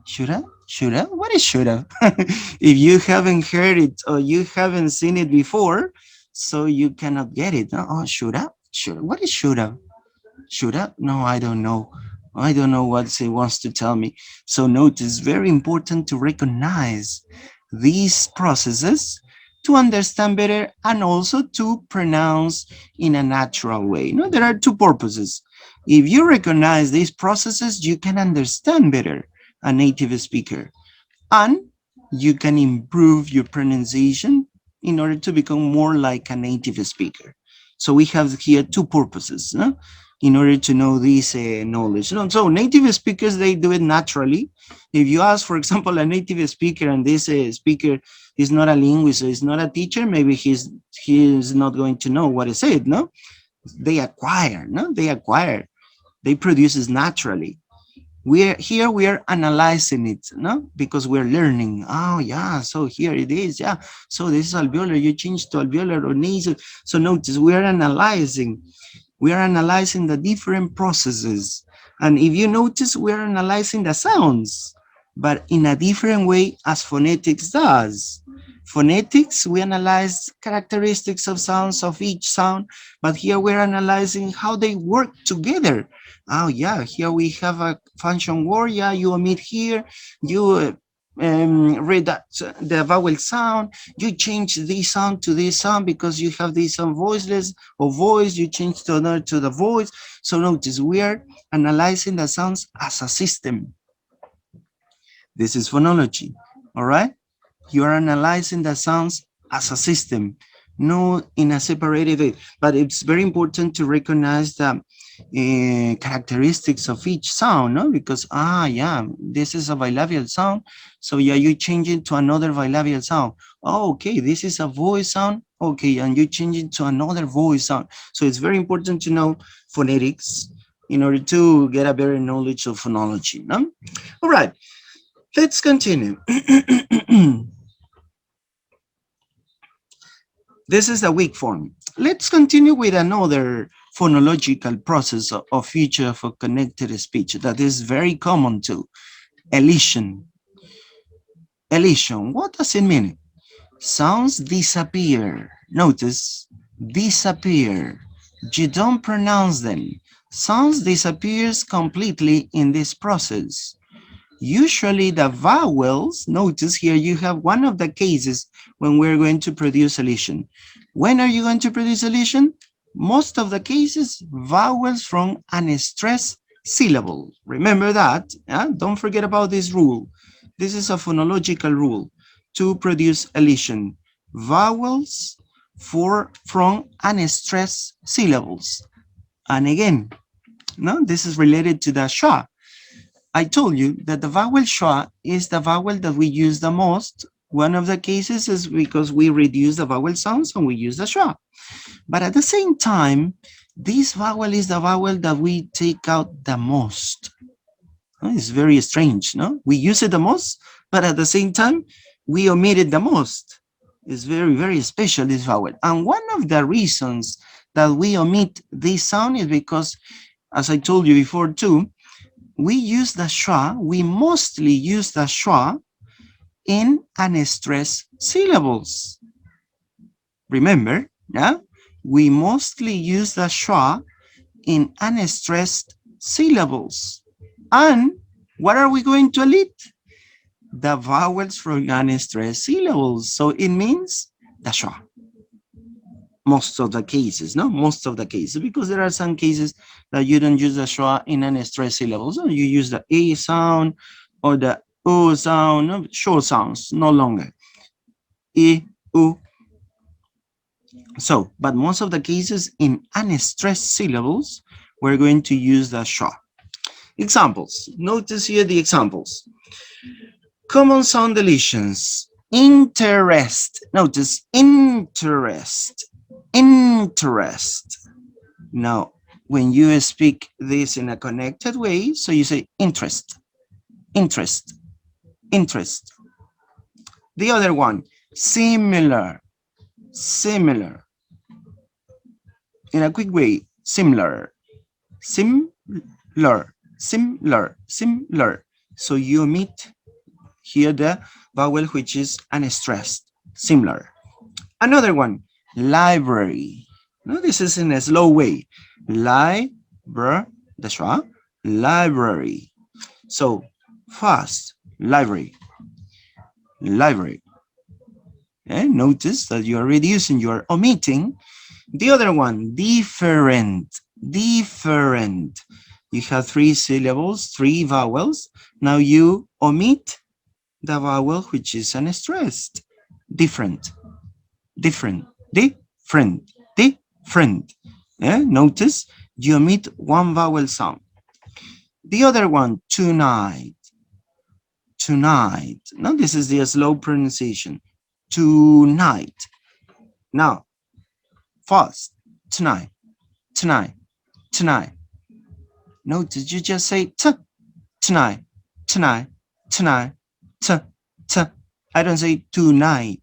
Should have? Should have? What is should have? If you haven't heard it or you haven't seen it before, so you cannot get it. No? Oh, should have? Should have? What is should have? Should I? No, I don't know. I don't know what he wants to tell me. So notice, very important to recognize these processes to understand better and also to pronounce in a natural way. No, there are two purposes. If you recognize these processes, you can understand better a native speaker and you can improve your pronunciation in order to become more like a native speaker. So we have here two purposes, no? In order to know this knowledge. So native speakers, they do it naturally. If you ask, for example, a native speaker and this speaker is not a linguist, so is not a teacher, maybe he's not going to know what is it, no? They acquire, no? They acquire. They produce it naturally. We are analyzing it, no? Because we're learning. Oh yeah, so here it is. Yeah, so this is alveolar. You change to alveolar or nasal. So notice we are analyzing. We are analyzing the different processes. And if you notice, we are analyzing the sounds, but in a different way as phonetics does. Phonetics, we analyze characteristics of sounds of each sound, but here we're analyzing how they work together. Oh yeah, here we have a function word. Yeah, you omit here, you read that, the vowel sound, you change this sound to this sound because you have this sound voiceless or voice, you change to another to the voice. So notice we are analyzing the sounds as a system. This is phonology, all right? You are analyzing the sounds as a system, no in a separated way. But it's very important to recognize the characteristics of each sound, no? Because yeah, this is a bilabial sound, so yeah, you change it to another bilabial sound. Oh, okay, this is a voice sound. Okay, and you change it to another voice sound. So it's very important to know phonetics in order to get a better knowledge of phonology. No? All right, let's continue. This is the weak form. Let's continue with another phonological process of feature for connected speech that is very common too. Elision. Elision, what does it mean? Sounds disappear. Notice, disappear. You don't pronounce them. Sounds disappears completely in this process. Usually the vowels, notice here you have one of the cases when we're going to produce elision. When are you going to produce elision? Most of the cases, vowels from an stressed syllable. Remember that, don't forget about this rule. This is a phonological rule to produce elision. Vowels from unstressed syllables. And again, no, this is related to the schwa. I told you that the vowel schwa is the vowel that we use the most. One of the cases is because we reduce the vowel sounds and we use the schwa. But at the same time, this vowel is the vowel that we take out the most. It's very strange, no? We use it the most, but at the same time, we omit it the most. It's very, very special, this vowel. And one of the reasons that we omit this sound is because, as I told you before too, we use the schwa, we mostly use the schwa in unstressed syllables. Remember, yeah? We mostly use the schwa in unstressed syllables. And what are we going to elite? The vowels from unstressed syllables. So it means the schwa. Most of the cases, no? Most of the cases, because there are some cases that you don't use the schwa in unstressed syllables. So you use the A sound or the O sound, no? Short sounds, no longer. I, U. So, but most of the cases in unstressed syllables, we're going to use the schwa. Examples. Notice here the examples. Common sound deletions. Interest. Notice interest. Interest. Now, when you speak this in a connected way, so you say interest, interest, interest. The other one, similar, similar. In a quick way, similar, similar, similar, similar. So you omit here the vowel which is unstressed, similar. Another one, library. No, this is in a slow way. Library, the schwa, library. So fast, library, library. And notice that you are reducing, you are omitting. The other one, different, different. You have 3 syllables, 3 vowels. Now you omit the vowel which is unstressed. Different, different, different, different. Notice you omit one vowel sound. The other one, tonight, tonight. Now this is the slow pronunciation. Tonight. Now, fast. Tonight, tonight, tonight. Notice you just say t, tonight, tonight, tonight, t, t. I don't say tonight.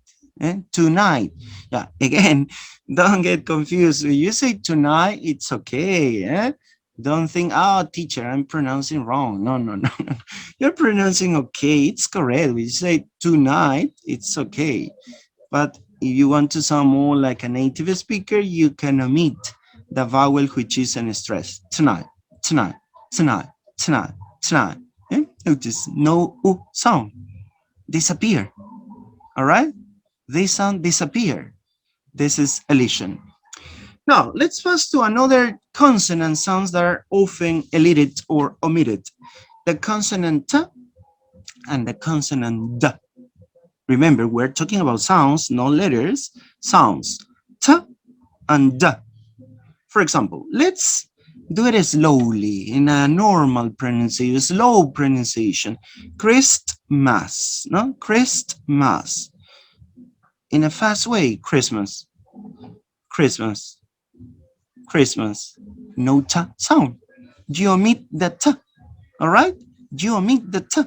Tonight. Yeah, again, don't get confused. When you say tonight, it's okay. Don't think, oh, teacher, I'm pronouncing wrong. No, no, no, no. You're pronouncing okay. It's correct. We say tonight, it's okay. But if you want to sound more like a native speaker, you can omit the vowel which is unstressed. Tonight, tonight, tonight, tonight, tonight. Notice no U sound. Disappear. All right? This sound disappear. This is elision. Now, let's pass to another consonant sounds that are often elided or omitted. The consonant T and the consonant D. Remember, we're talking about sounds, not letters. Sounds. T and D. For example, let's do it slowly in a normal pronunciation, slow pronunciation. Christmas, no? Christmas. In a fast way, Christmas, Christmas, Christmas. No t sound. You omit the t, all right? You omit the t.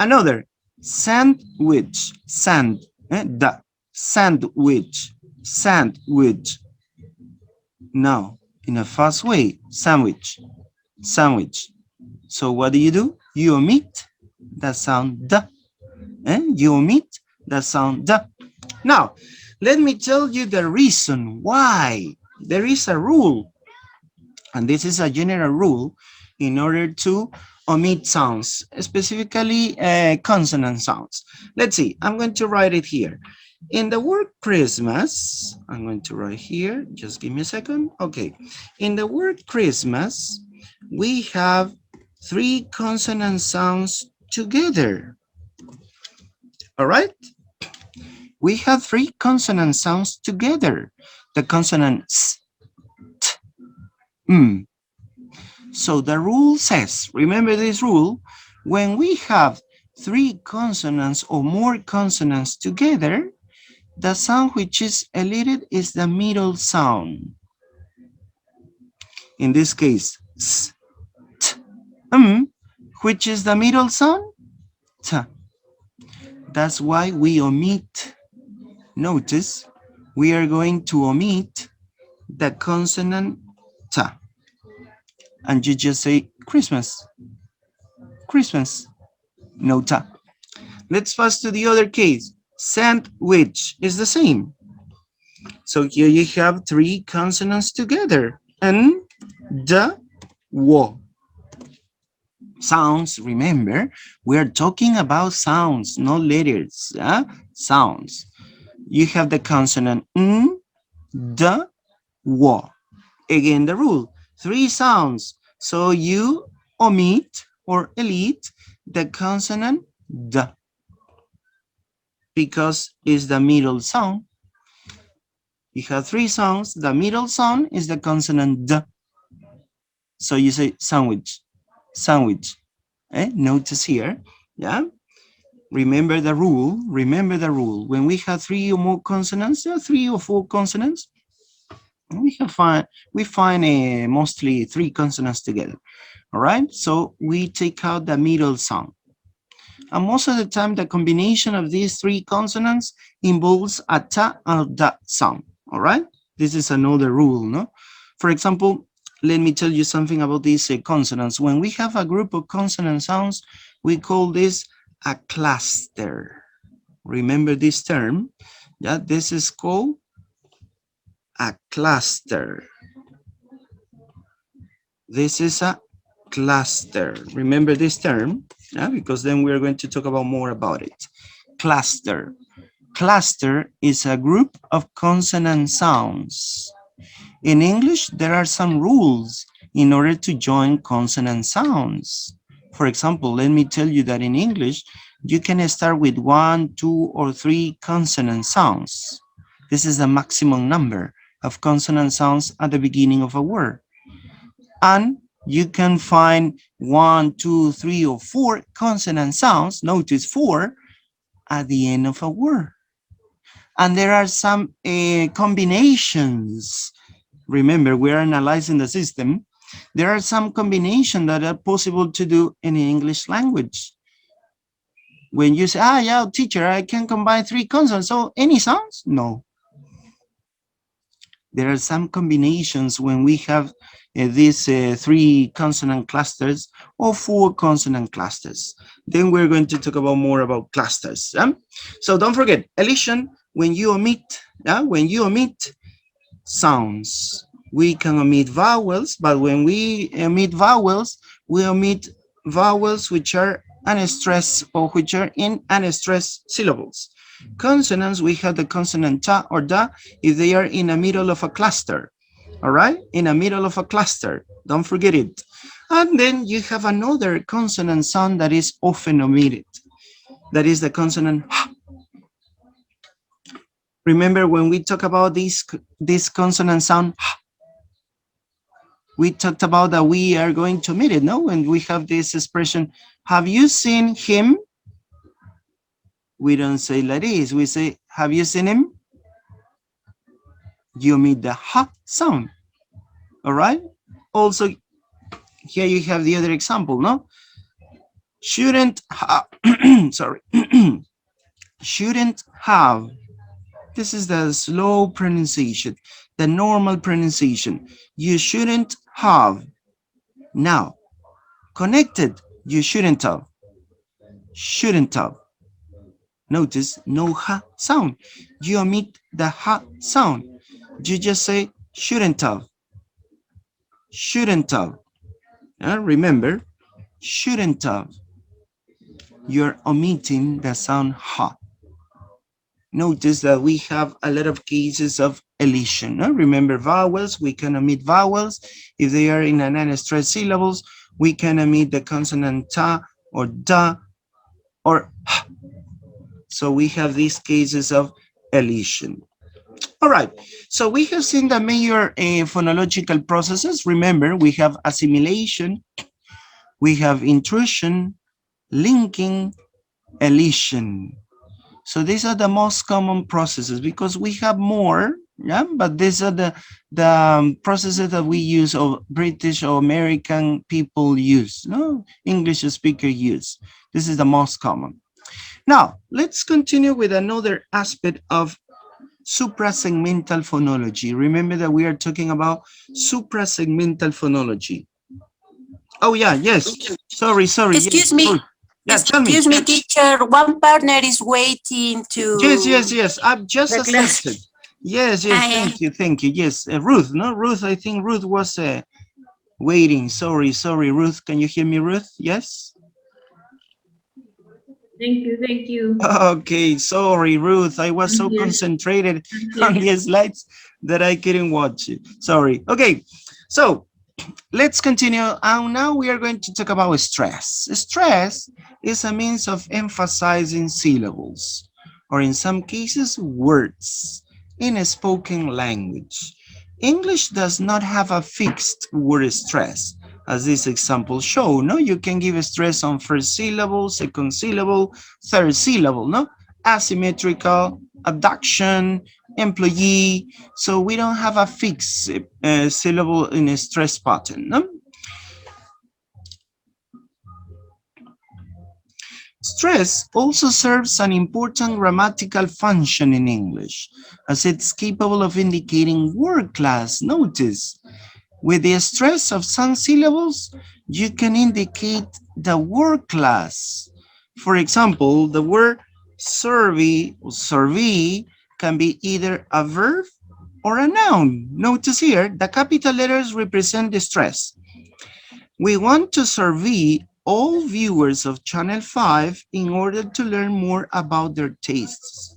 Another, sandwich, the sandwich, sandwich. Now, in a fast way, sandwich, sandwich. So what do? You omit the sound the, you omit the sound the. Now, let me tell you the reason why. There is a rule, and this is a general rule in order to omit sounds, specifically consonant sounds. Let's see, I'm going to write it here. In the word Christmas, I'm going to write here, just give me a second. Okay, in the word Christmas, we have three consonant sounds together. All right? We have three consonant sounds together. The consonant s, t, m. So the rule says, remember this rule, when we have three consonants or more consonants together, the sound which is elided is the middle sound. In this case, s, t, which is the middle sound? T. That's why we omit. Notice, we are going to omit the consonant T. And you just say Christmas, Christmas, no T. Let's pass to the other case. Sandwich is the same. So here you have three consonants together. N, D, W. Sounds, remember, we're talking about sounds, not letters. Sounds. You have the consonant N, D, W. Again, the rule, three sounds. So you omit or elite the consonant D because it's the middle sound. You have three sounds. The middle sound is the consonant D. So you say sandwich, sandwich. Notice here, yeah? Remember the rule, remember the rule. When we have three or more consonants, three or four consonants, we find mostly three consonants together. All right, so we take out the middle sound. And most of the time, the combination of these three consonants involves a ta or da sound. All right, this is another rule, no? For example, let me tell you something about these consonants. When we have a group of consonant sounds, we call this a cluster. Remember this term? Yeah, this is called a cluster. This is a cluster. Remember this term? Yeah, because then we're going to talk about more about it. Cluster. Cluster is a group of consonant sounds. In English, there are some rules in order to join consonant sounds. For example, let me tell you that in English, you can start with 1, 2, or 3 consonant sounds. This is the maximum number of consonant sounds at the beginning of a word. And you can find 1, 2, 3, or 4 consonant sounds, notice 4, at the end of a word. And there are some combinations. Remember, we're analyzing the system. There are some combinations that are possible to do in the English language. When you say, yeah, teacher, I can combine 3 consonants, so any sounds? No. There are some combinations when we have these 3 consonant clusters or 4 consonant clusters. Then we're going to talk about more about clusters. So don't forget, elision, when you omit sounds, we can omit vowels, but when we omit vowels, we omit vowels which are unstressed or which are in unstressed syllables. Consonants, we have the consonant ta or da if they are in the middle of a cluster. All right, in the middle of a cluster, don't forget it. And then you have another consonant sound that is often omitted. That is the consonant h. Remember when we talk about this consonant sound, we talked about that we are going to meet it, no? And we have this expression, have you seen him? We don't say like this. We say, have you seen him? You meet the ha sound. All right. Also, here you have the other example, no? Shouldn't have, sorry, shouldn't have. This is the slow pronunciation, the normal pronunciation. You shouldn't have. Now, connected, you shouldn't have. Shouldn't have. Notice no ha sound. You omit the ha sound. You just say shouldn't have. Shouldn't have. Remember, shouldn't have. You're omitting the sound ha. Notice that we have a lot of cases of elision. Remember vowels, we can omit vowels. If they are in an unstressed syllables, we can omit the consonant ta or da or ha. So we have these cases of elision. All right, so we have seen the major phonological processes. Remember, we have assimilation, we have intrusion, linking, elision. So these are the most common processes because we have more, yeah, but these are the processes that we use or British or American people use, no, English speaker use. This is the most common. Now, let's continue with another aspect of suprasegmental phonology. Remember that we are talking about suprasegmental phonology. Oh yeah, yes. Sorry. Excuse Yes. me. Ruth. Yeah, tell me. Excuse me, teacher. One partner is waiting to Yes. I've just The class. accepted. Yes. I, Thank you. Yes, Ruth. No, Ruth. I think Ruth was waiting. Sorry, Ruth. Can you hear me, Ruth? Yes. Thank you. Okay, sorry, Ruth. I was I'm so here. concentrated I'm on here. the slides that I couldn't watch it. Sorry. Okay, so let's continue. And now we are going to talk about stress. Stress is a means of emphasizing syllables, or in some cases, words, in a spoken language. English does not have a fixed word stress, as this example show. No, you can give a stress on first syllable, second syllable, third syllable, no? Asymmetrical, abduction, employee. So we don't have a fixed syllable in a stress pattern. No? Stress also serves an important grammatical function in English, as it's capable of indicating word class. Notice, with the stress of some syllables, you can indicate the word class. For example, the word survey or survey can be either a verb or a noun. Notice here, the capital letters represent the stress. We want to survey all viewers of Channel 5 in order to learn more about their tastes.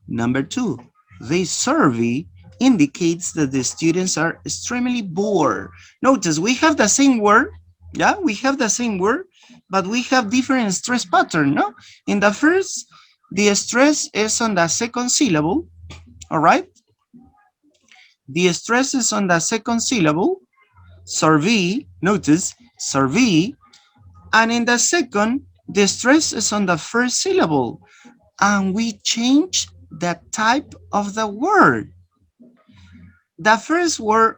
Number two, this survey indicates that the students are extremely bored. Notice we have the same word, yeah, we have the same word, but we have different stress pattern, no? In the first, the stress is on the second syllable, all right? The stress is on the second syllable, survey, notice, survey, and in the second, the stress is on the first syllable, and we change the type of the word. The first word,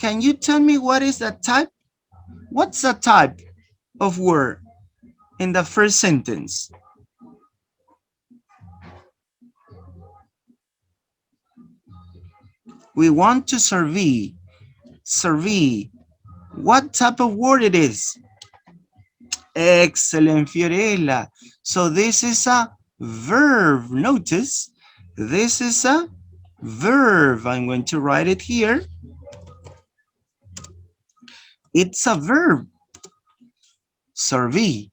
can you tell me what is the type? What's the type of word in the first sentence? We want to survey. Survey. What type of word it is? Excellent, Fiorella. So this is a verb. Notice, this is a verb. I'm going to write it here. It's a verb. Survey.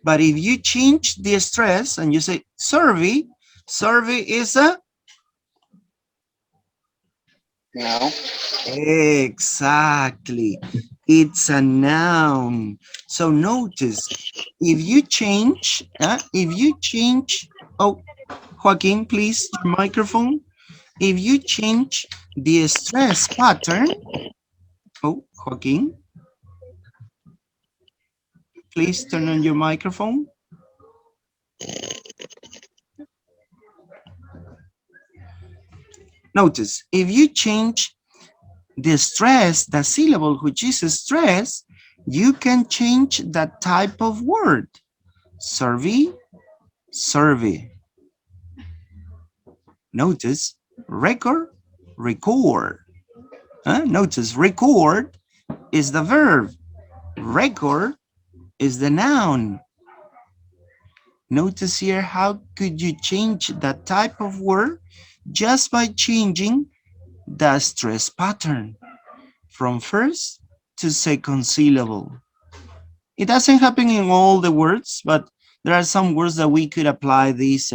But if you change the stress and you say survey, survey is a Now, exactly. It's a noun. So notice if you change, oh, Joaquin, please, your microphone. If you change the stress pattern, oh, Joaquin, please turn on your microphone. Notice, if you change the stress, the syllable which is stress, you can change the type of word. Survey, survey. Notice, record, record. Notice, record is the verb. Record is the noun. Notice here, how could you change the type of word just by changing the stress pattern from first to second syllable. It doesn't happen in all the words, but there are some words that we could apply this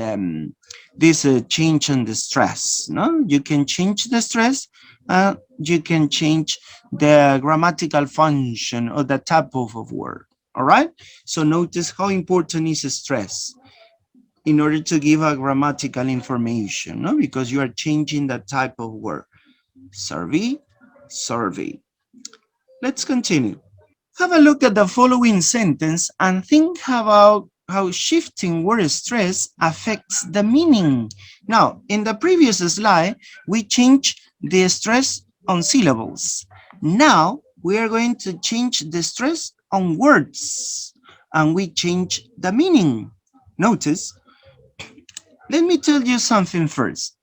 change in the stress. No, you can change the stress. You can change the grammatical function or the type of word. All right. So notice how important is stress in order to give a grammatical information, no? Because you are changing the type of word. Survey, survey. Let's continue. Have a look at the following sentence and think about how shifting word stress affects the meaning. Now, in the previous slide, we changed the stress on syllables. Now, we are going to change the stress on words and we change the meaning. Notice, let me tell you something first.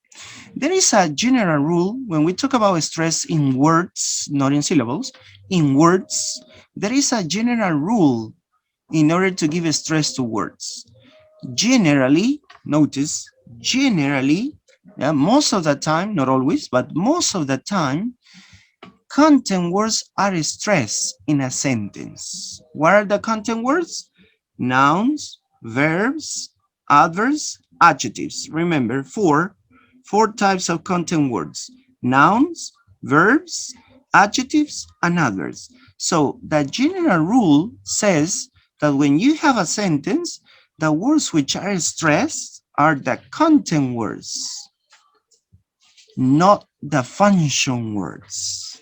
There is a general rule when we talk about stress in words, not in syllables. In words, there is a general rule in order to give stress to words. Generally, notice, generally, yeah, most of the time, not always, but most of the time, content words are stressed in a sentence. What are the content words? Nouns, verbs, adverbs, adjectives. Remember, four types of content words: nouns, verbs, adjectives, and adverbs. So the general rule says that when you have a sentence, the words which are stressed are the content words, not the function words.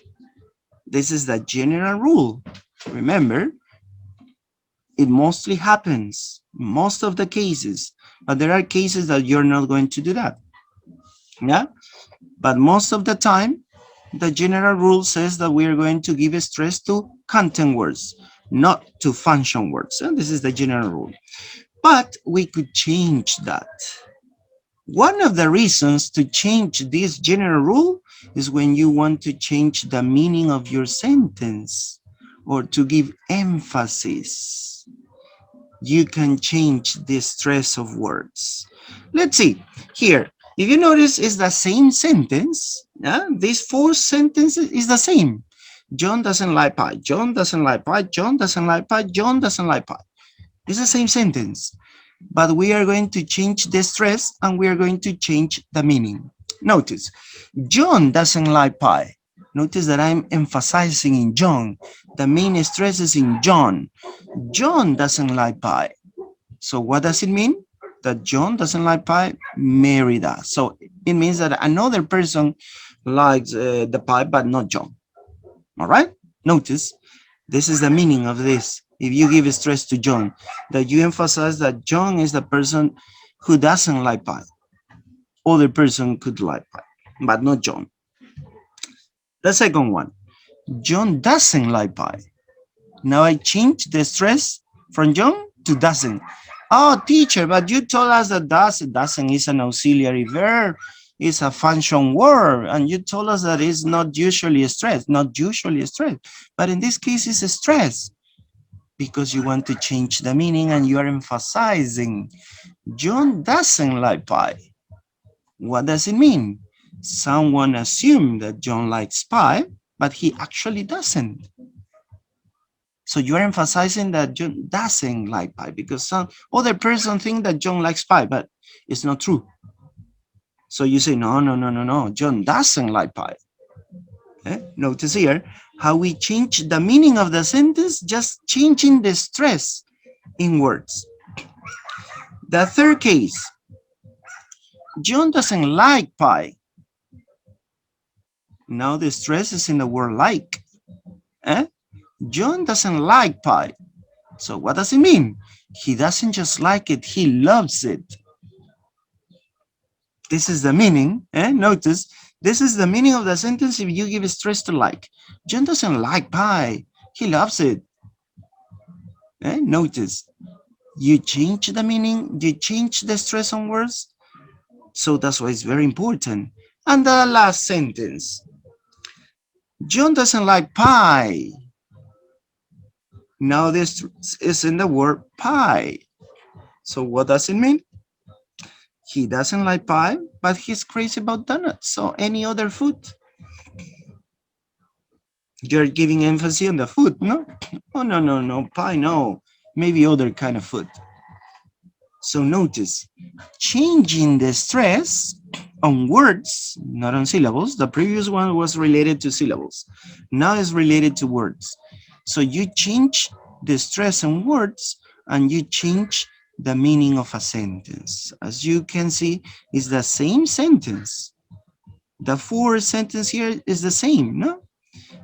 This is the general rule. Remember, it mostly happens, most of the cases, but there are cases that you're not going to do that. Yeah, but most of the time, the general rule says that we are going to give stress to content words, not to function words. And this is the general rule. But we could change that. One of the reasons to change this general rule is when you want to change the meaning of your sentence or to give emphasis. You can change the stress of words. Let's see here. If you notice, it's the same sentence. Yeah? These four sentences is the same. John doesn't like pie. John doesn't like pie. John doesn't like pie. John doesn't like pie. It's the same sentence, but we are going to change the stress and we are going to change the meaning. Notice, John doesn't like pie. Notice that I'm emphasizing in John. The main stress is in John. John doesn't like pie. So what does it mean? That John doesn't like pie, Mary does. So it means that another person likes the pie, but not John. All right? Notice, this is the meaning of this. If you give stress to John, that you emphasize that John is the person who doesn't like pie. Other person could like pie, but not John. The second one, John doesn't like pie. Now I change the stress from John to doesn't. Oh, teacher, but you told us that doesn't is an auxiliary verb. It's a function word. And you told us that it's not usually stressed, not usually stressed. But in this case, it's a stress because you want to change the meaning and you are emphasizing John doesn't like pie. What does it mean? Someone assumed that John likes pie, but he actually doesn't. So you're emphasizing that John doesn't like pie because some other person think that John likes pie, but it's not true. So you say, no, John doesn't like pie. Okay? Notice here how we change the meaning of the sentence, just changing the stress in words. The third case, John doesn't like pie. Now the stress is in the word like. Eh? John doesn't like pie. So what does it mean? He doesn't just like it, he loves it. This is the meaning. Notice, this is the meaning of the sentence if you give stress to like. John doesn't like pie. He loves it. Notice, you change the meaning, you change the stress on words. So that's why it's very important. And the last sentence. John doesn't like pie. Now this is in the word pie. So what does it mean? He doesn't like pie, but he's crazy about donuts or any other food. You're giving emphasis on the food, no? Oh, no, no, no, pie, no. Maybe other kind of food. So notice, changing the stress on words, not on syllables. The previous one was related to syllables. Now it's related to words. So you change the stress on words and you change the meaning of a sentence. As you can see, it's the same sentence. The fourth sentence here is the same, no?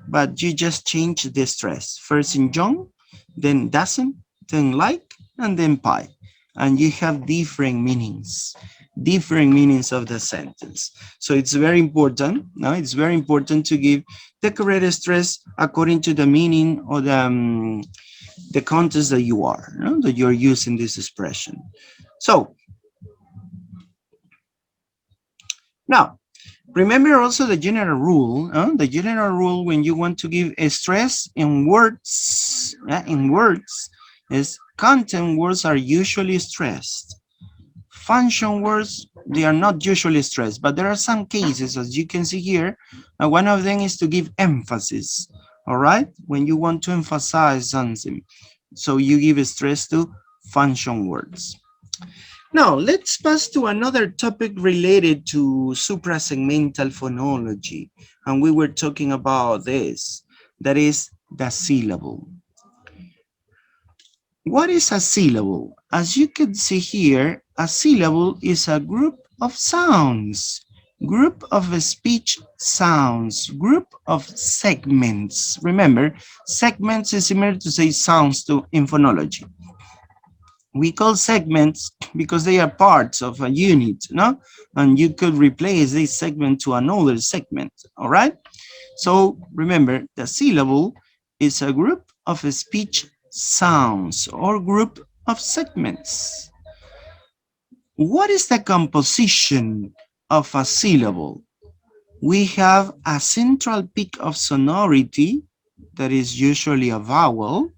But you just change the stress. First in John, then doesn't, then like, and then pie. And you have different meanings of the sentence. So it's very important, no? It's very important to give the correct stress according to the meaning or the context that you are, no? That you're using this expression. So now, remember also the general rule. The general rule when you want to give a stress in words, is content words are usually stressed. Function words, they are not usually stressed, but there are some cases, as you can see here. One of them is to give emphasis, all right? When you want to emphasize something. So you give a stress to function words. Now, let's pass to another topic related to suprasegmental phonology. And we were talking about this, that is the syllable. What is a syllable? As you can see here, a syllable is a group of sounds, group of speech sounds, group of segments. Remember, segments is similar to say sounds in phonology. We call segments because they are parts of a unit, no? And you could replace this segment to another segment, all right? So remember, the syllable is a group of speech sounds or group of segments. What is the composition of a syllable? We have a central peak of sonority that is usually a vowel.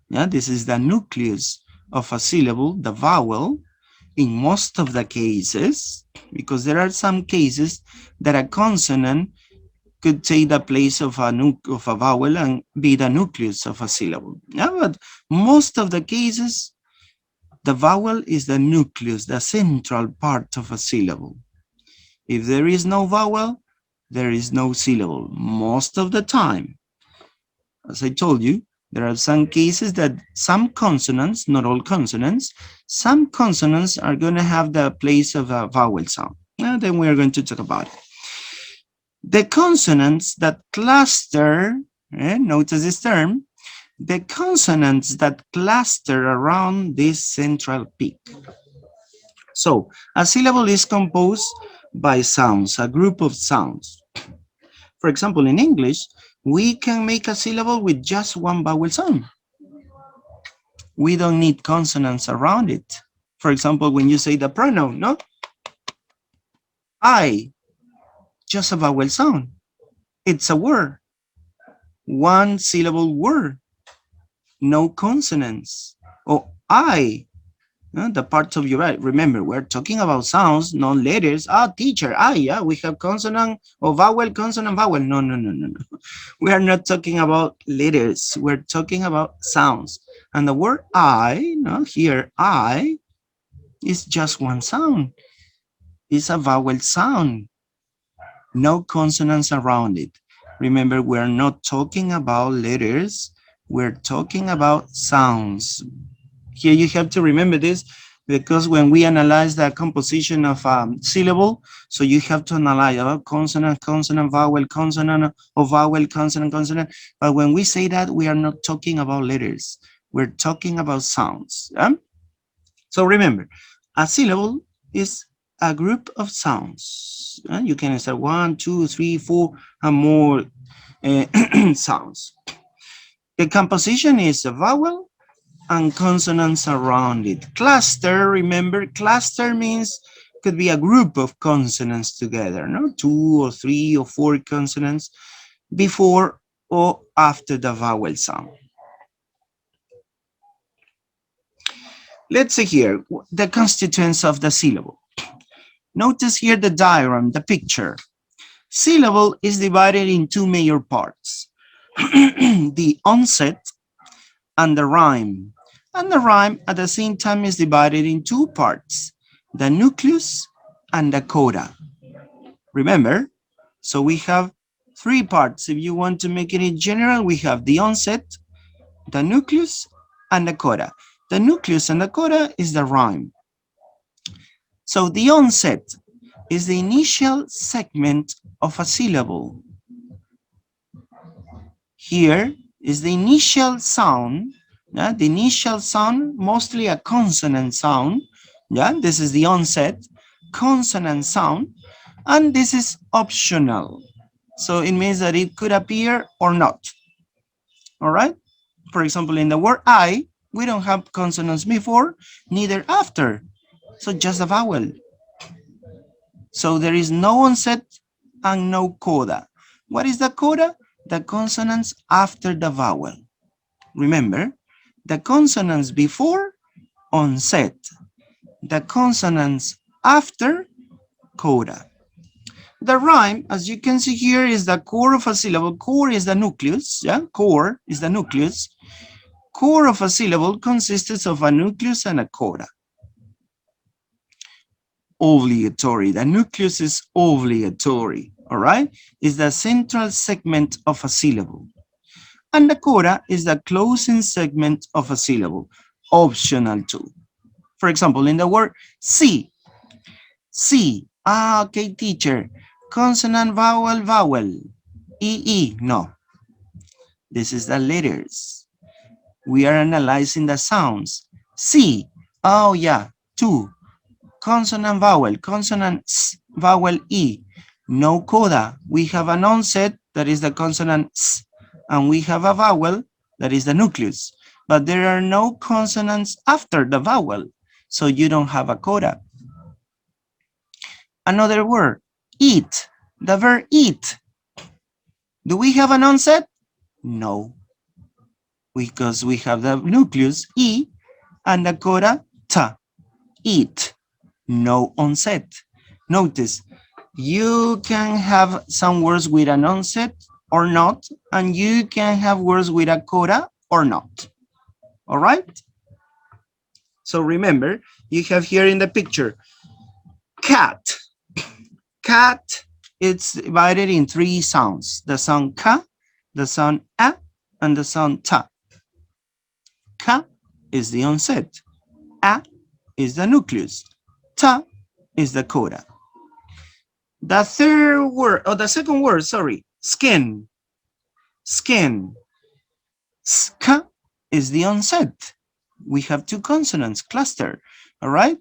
Yeah, this is the nucleus of a syllable, the vowel, in most of the cases, because there are some cases that a consonant could take the place of a vowel and be the nucleus of a syllable. Yeah, but most of the cases, the vowel is the nucleus, the central part of a syllable. If there is no vowel, there is no syllable most of the time. As I told you, there are some cases that some consonants, not all consonants, some consonants are going to have the place of a vowel sound. Now, then we are going to talk about it. The consonants that cluster, notice this term, the consonants that cluster around this central peak. So, a syllable is composed by sounds, a group of sounds. For example, in English, we can make a syllable with just one vowel sound. We don't need consonants around it. For example, when you say the pronoun, no? I, just a vowel sound. It's a word. One syllable word. No consonants. Or I, the parts of your right. Remember, we're talking about sounds, not letters. Ah, teacher, yeah, we have consonant or vowel, consonant, vowel. No, no, no, no, no. We are not talking about letters. We're talking about sounds. And the word I, here, I, is just one sound. It's a vowel sound. No consonants around it. Remember, we're not talking about letters. We're talking about sounds. Here you have to remember this because when we analyze the composition of a syllable, so you have to analyze about consonant, consonant, vowel, consonant, or vowel, consonant, consonant. But when we say that, we are not talking about letters. We're talking about sounds. So remember, a syllable is a group of sounds. You can start 1, 2, 3, 4, and more sounds. The composition is a vowel and consonants around it. Cluster, remember, cluster means could be a group of consonants together, no? 2 or 3 or 4 consonants before or after the vowel sound. Let's see here, the constituents of the syllable. Notice here the diagram, the picture. Syllable is divided in two major parts, the onset and the rhyme. And the rhyme at the same time is divided in two parts, the nucleus and the coda. Remember, so we have three parts. If you want to make it in general, we have the onset, the nucleus, and the coda. The nucleus and the coda is the rhyme. So the onset is the initial segment of a syllable. Here is the initial sound, the initial sound, mostly a consonant sound. This is the onset, consonant sound, and this is optional. So it means that it could appear or not. All right. For example, in the word I, we don't have consonants before, neither after. So just a vowel. So there is no onset and no coda. What is the coda? The consonants after the vowel. Remember, the consonants before, onset. The consonants after, coda. The rhyme, as you can see here, is the core of a syllable. Core is the nucleus, core is the nucleus. Core of a syllable consists of a nucleus and a coda. Obligatory, the nucleus is obligatory, all right? Is the central segment of a syllable. And the coda is the closing segment of a syllable, optional too. For example, in the word see, okay, teacher, consonant, vowel, vowel, no. This is the letters. We are analyzing the sounds. See, oh yeah, two. Consonant, vowel, consonant, s, vowel, e. No coda. We have an onset, that is the consonant, s, and we have a vowel, that is the nucleus. But there are no consonants after the vowel, so you don't have a coda. Another word, eat, the verb eat. Do we have an onset? No, because we have the nucleus, e, and the coda, ta, eat. No onset. Notice, you can have some words with an onset or not, and you can have words with a coda or not. All right? So remember, you have here in the picture, cat. Cat, it's divided in three sounds. The sound ka, the sound a, and the sound ta. Ka is the onset. A is the nucleus. Ta is the coda. The third word, or the second word, sorry, skin. Skin. Ska is the onset. We have two consonants, cluster, all right?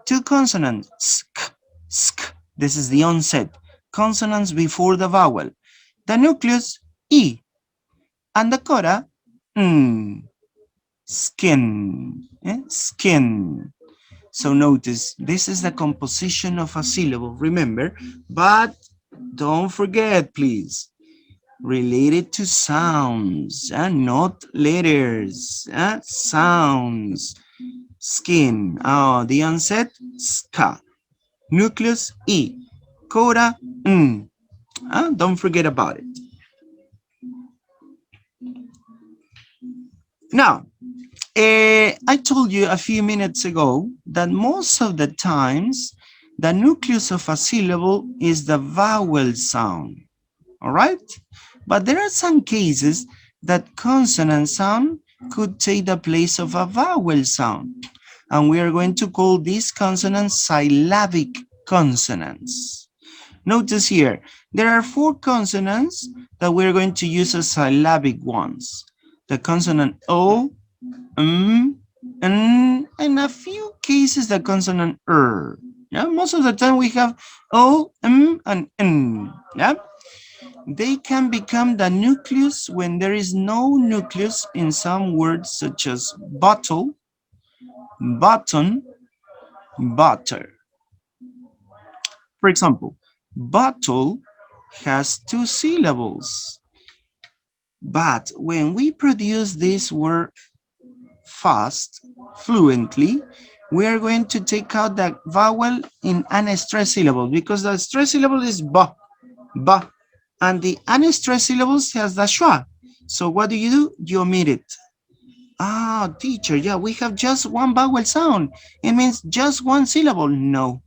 Two consonants, sk, sk. This is the onset. Consonants before the vowel. The nucleus, e. And the coda, skin, skin. So notice, this is the composition of a syllable, remember, but don't forget, please, related to sounds and not letters, sounds. Skin, the onset, ska. Nucleus, e. Coda, don't forget about it. Now, I told you a few minutes ago that most of the times the nucleus of a syllable is the vowel sound, all right? But there are some cases that consonant sound could take the place of a vowel sound. And we are going to call these consonants syllabic consonants. Notice here, there are 4 consonants that we're going to use as syllabic ones. The consonant O, N, and a few cases the consonant R. Yeah, most of the time we have O, and N. Yeah, they can become the nucleus when there is no nucleus in some words such as bottle, button, butter. For example, bottle has 2 syllables. But when we produce this word fast, fluently, we are going to take out the vowel in an stress syllable because the stress syllable is ba, ba, and the unstressed syllables has the schwa. So what do? You omit it. Ah, teacher, yeah, we have just one vowel sound. It means just one syllable. No,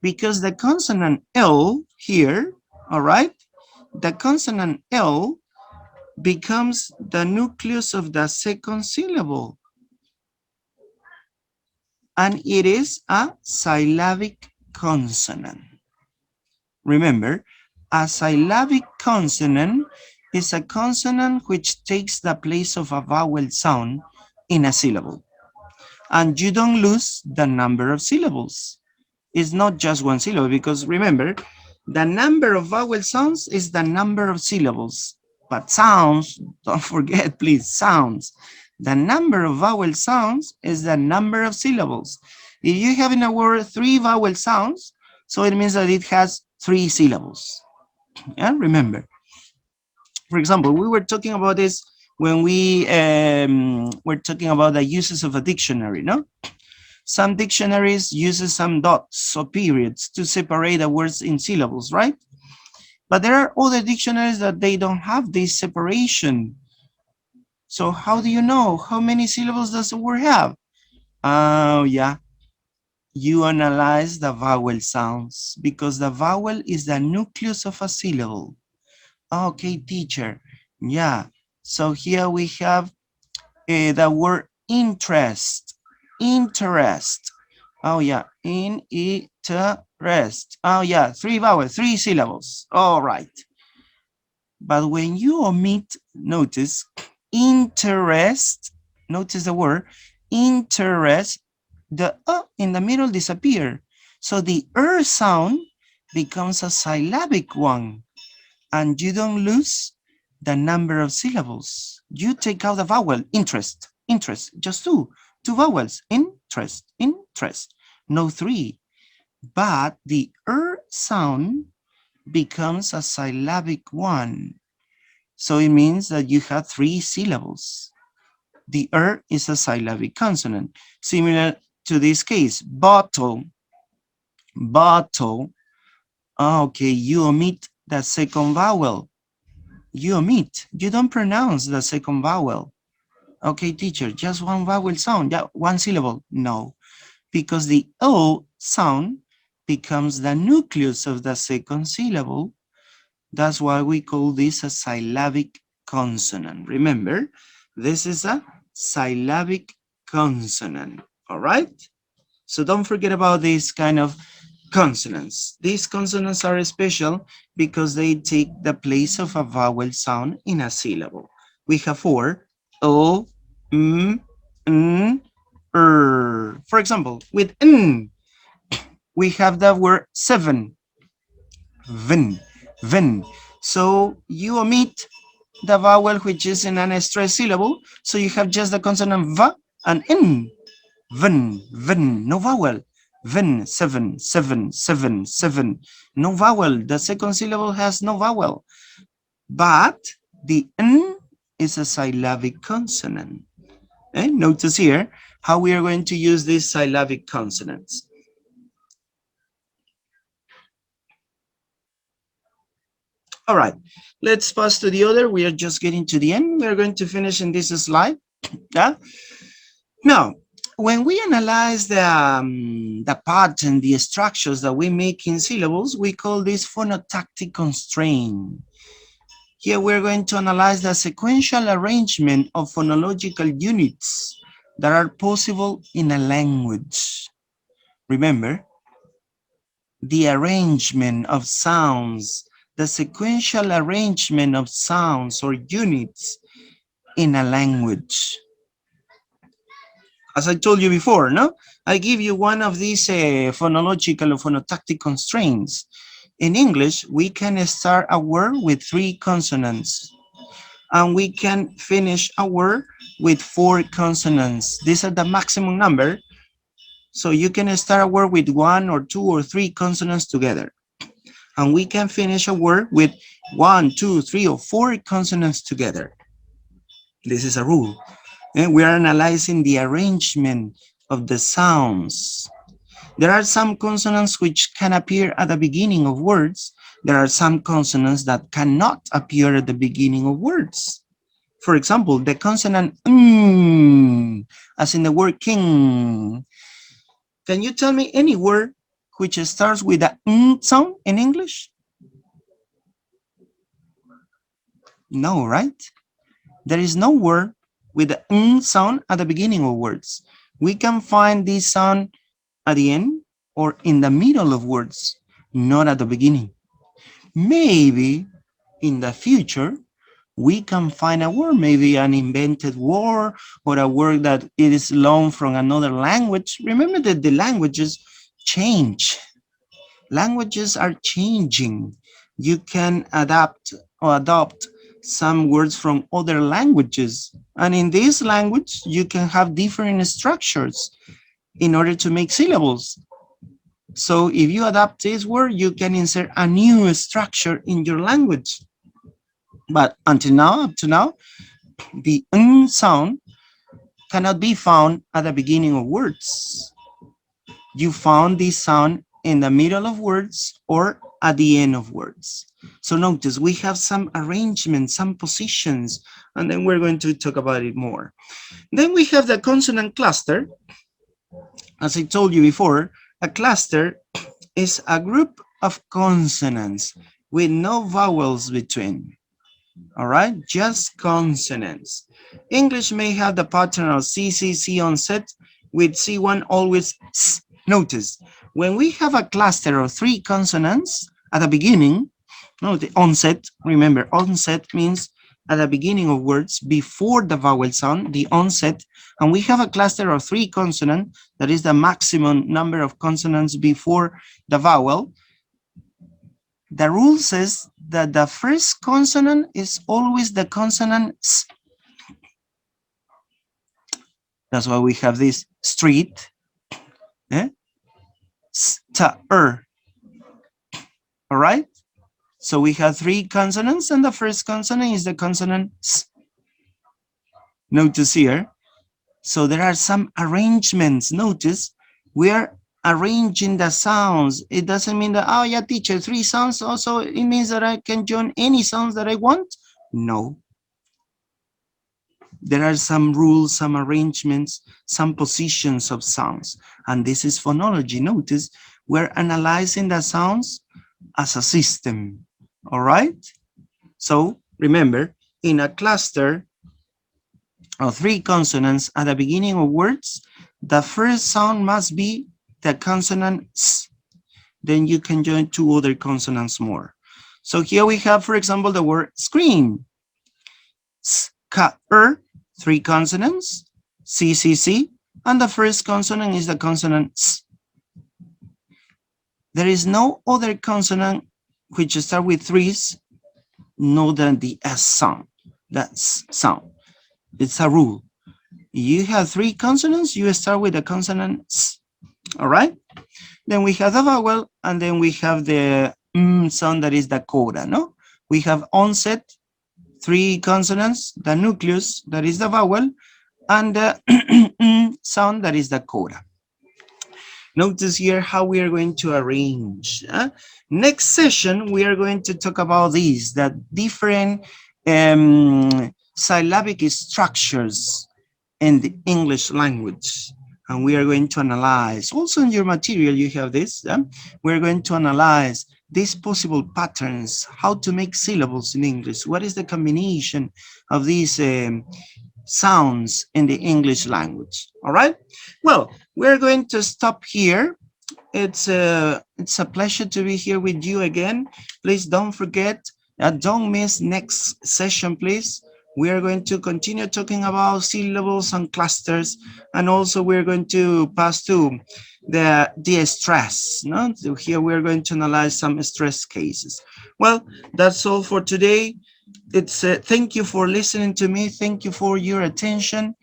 because the consonant L here, all right, the consonant L becomes the nucleus of the second syllable. And it is a syllabic consonant. Remember, a syllabic consonant is a consonant which takes the place of a vowel sound in a syllable. And you don't lose the number of syllables. It's not just one syllable because remember, the number of vowel sounds is the number of syllables. But sounds, don't forget, please, sounds. The number of vowel sounds is the number of syllables. If you have in a word 3 vowel sounds, so it means that it has 3 syllables. Yeah, remember. For example, we were talking about this when we were talking about the uses of a dictionary, no? Some dictionaries uses some dots or periods to separate the words in syllables, right? But there are other dictionaries that they don't have this separation. So how do you know how many syllables does a word have? Oh, yeah. You analyze the vowel sounds because the vowel is the nucleus of a syllable. Okay, teacher. Yeah. So here we have the word interest. Interest. Oh, yeah. Interest. Oh, yeah. 3 vowels, 3 syllables. All right. But when you omit, notice, interest, notice the word, interest, the in the middle disappear. So the sound becomes a syllabic one. And you don't lose the number of syllables. You take out the vowel, interest, interest, just 2 vowels, interest, interest, no 3. But the sound becomes a syllabic one. So it means that you have 3 syllables. The is a syllabic consonant, similar to this case, bottle, bottle. Okay, you omit the second vowel. You omit, you don't pronounce the second vowel. Okay, teacher, just one vowel sound, yeah, 1 syllable. No, because the O sound becomes the nucleus of the second syllable. That's why we call this a syllabic consonant. Remember, this is a syllabic consonant, all right? So don't forget about these kind of consonants. These consonants are special because they take the place of a vowel sound in a syllable. We have 4, O, N, For example, with N, we have the word 7, ven, ven. So you omit the vowel which is in an stressed syllable, so you have just the consonant V and N. Ven, ven, no vowel. Ven, 7, 7, 7, 7. No vowel. The second syllable has no vowel. But the N is a syllabic consonant. Notice here how we are going to use these syllabic consonants. All right, let's pass to the other. We are just getting to the end. We are going to finish in this slide. Yeah. Now, when we analyze the pattern, the structures that we make in syllables, we call this phonotactic constraint. Here we're going to analyze the sequential arrangement of phonological units that are possible in a language. Remember, the arrangement of sounds, the sequential arrangement of sounds or units in a language. As I told you before, no? I give you one of these phonological or phonotactic constraints. In English, we can start a word with 3 consonants, and we can finish a word with 4 consonants. These are the maximum number. So you can start a word with 1 or 2 or 3 consonants together. And we can finish a word with 1, 2, 3, or 4 consonants together. This is a rule. And we are analyzing the arrangement of the sounds. There are some consonants which can appear at the beginning of words. There are some consonants that cannot appear at the beginning of words. For example, the consonant as in the word king. Can you tell me any word which starts with a sound in English? No, right? There is no word with the sound at the beginning of words. We can find this sound at the end or in the middle of words, not at the beginning. Maybe in the future, we can find a word, maybe an invented word or a word that it is loaned from another language. Remember that the languages change. Languages are changing. You can adapt or adopt some words from other languages. And in this language, you can have different structures in order to make syllables. So if you adapt this word, you can insert a new structure in your language. But until now, up to now, the sound cannot be found at the beginning of words. You found this sound in the middle of words or at the end of words. So notice we have some arrangements, some positions, and then we're going to talk about it more. Then we have the consonant cluster. As I told you before, a cluster is a group of consonants with no vowels between. All right, just consonants. English may have the pattern of C onset with C1 always S. Notice, when we have a cluster of 3 consonants at the beginning, no, the onset, remember, onset means at the beginning of words before the vowel sound, the onset, and we have a cluster of 3 consonants, that is the maximum number of consonants before the vowel. The rule says that the first consonant is always the consonant S. That's why we have this street, st-er. All right? So we have 3 consonants, and the first consonant is the consonant S. Notice here. So there are some arrangements. Notice we are arranging the sounds. It doesn't mean that, oh yeah, teacher, 3 sounds also, it means that I can join any sounds that I want. No. There are some rules, some arrangements, some positions of sounds. And this is phonology. Notice we're analyzing the sounds as a system. All right? So remember, in a cluster of 3 consonants at the beginning of words, the first sound must be the consonant S. Then you can join 2 other consonants more. So here we have, for example, the word screen. S-K-R, 3 consonants, C, and the first consonant is the consonant S. There is no other consonant which start with 3s, no than the S sound. That's sound. It's a rule. You have 3 consonants, you start with the consonant S. All right? Then we have the vowel, and then we have the sound that is the coda, no? We have onset, 3 consonants, the nucleus, that is the vowel, and the sound, that is the coda. Notice here how we are going to arrange. Next session, we are going to talk about these, that different syllabic structures in the English language. And we are going to analyze, also in your material you have this, we're going to analyze these possible patterns, how to make syllables in English, what is the combination of these sounds in the English language. All right. Well, we're going to stop here. It's a pleasure to be here with you again. Please don't forget, don't miss next session, please. We are going to continue talking about syllables and clusters, and also we're going to pass to the stress. No, so here we're going to analyze some stress cases. Well, that's all for today. It's thank you for listening to me. Thank you for your attention.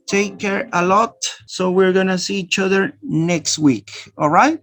Take care a lot. So we're gonna see each other next week. All right.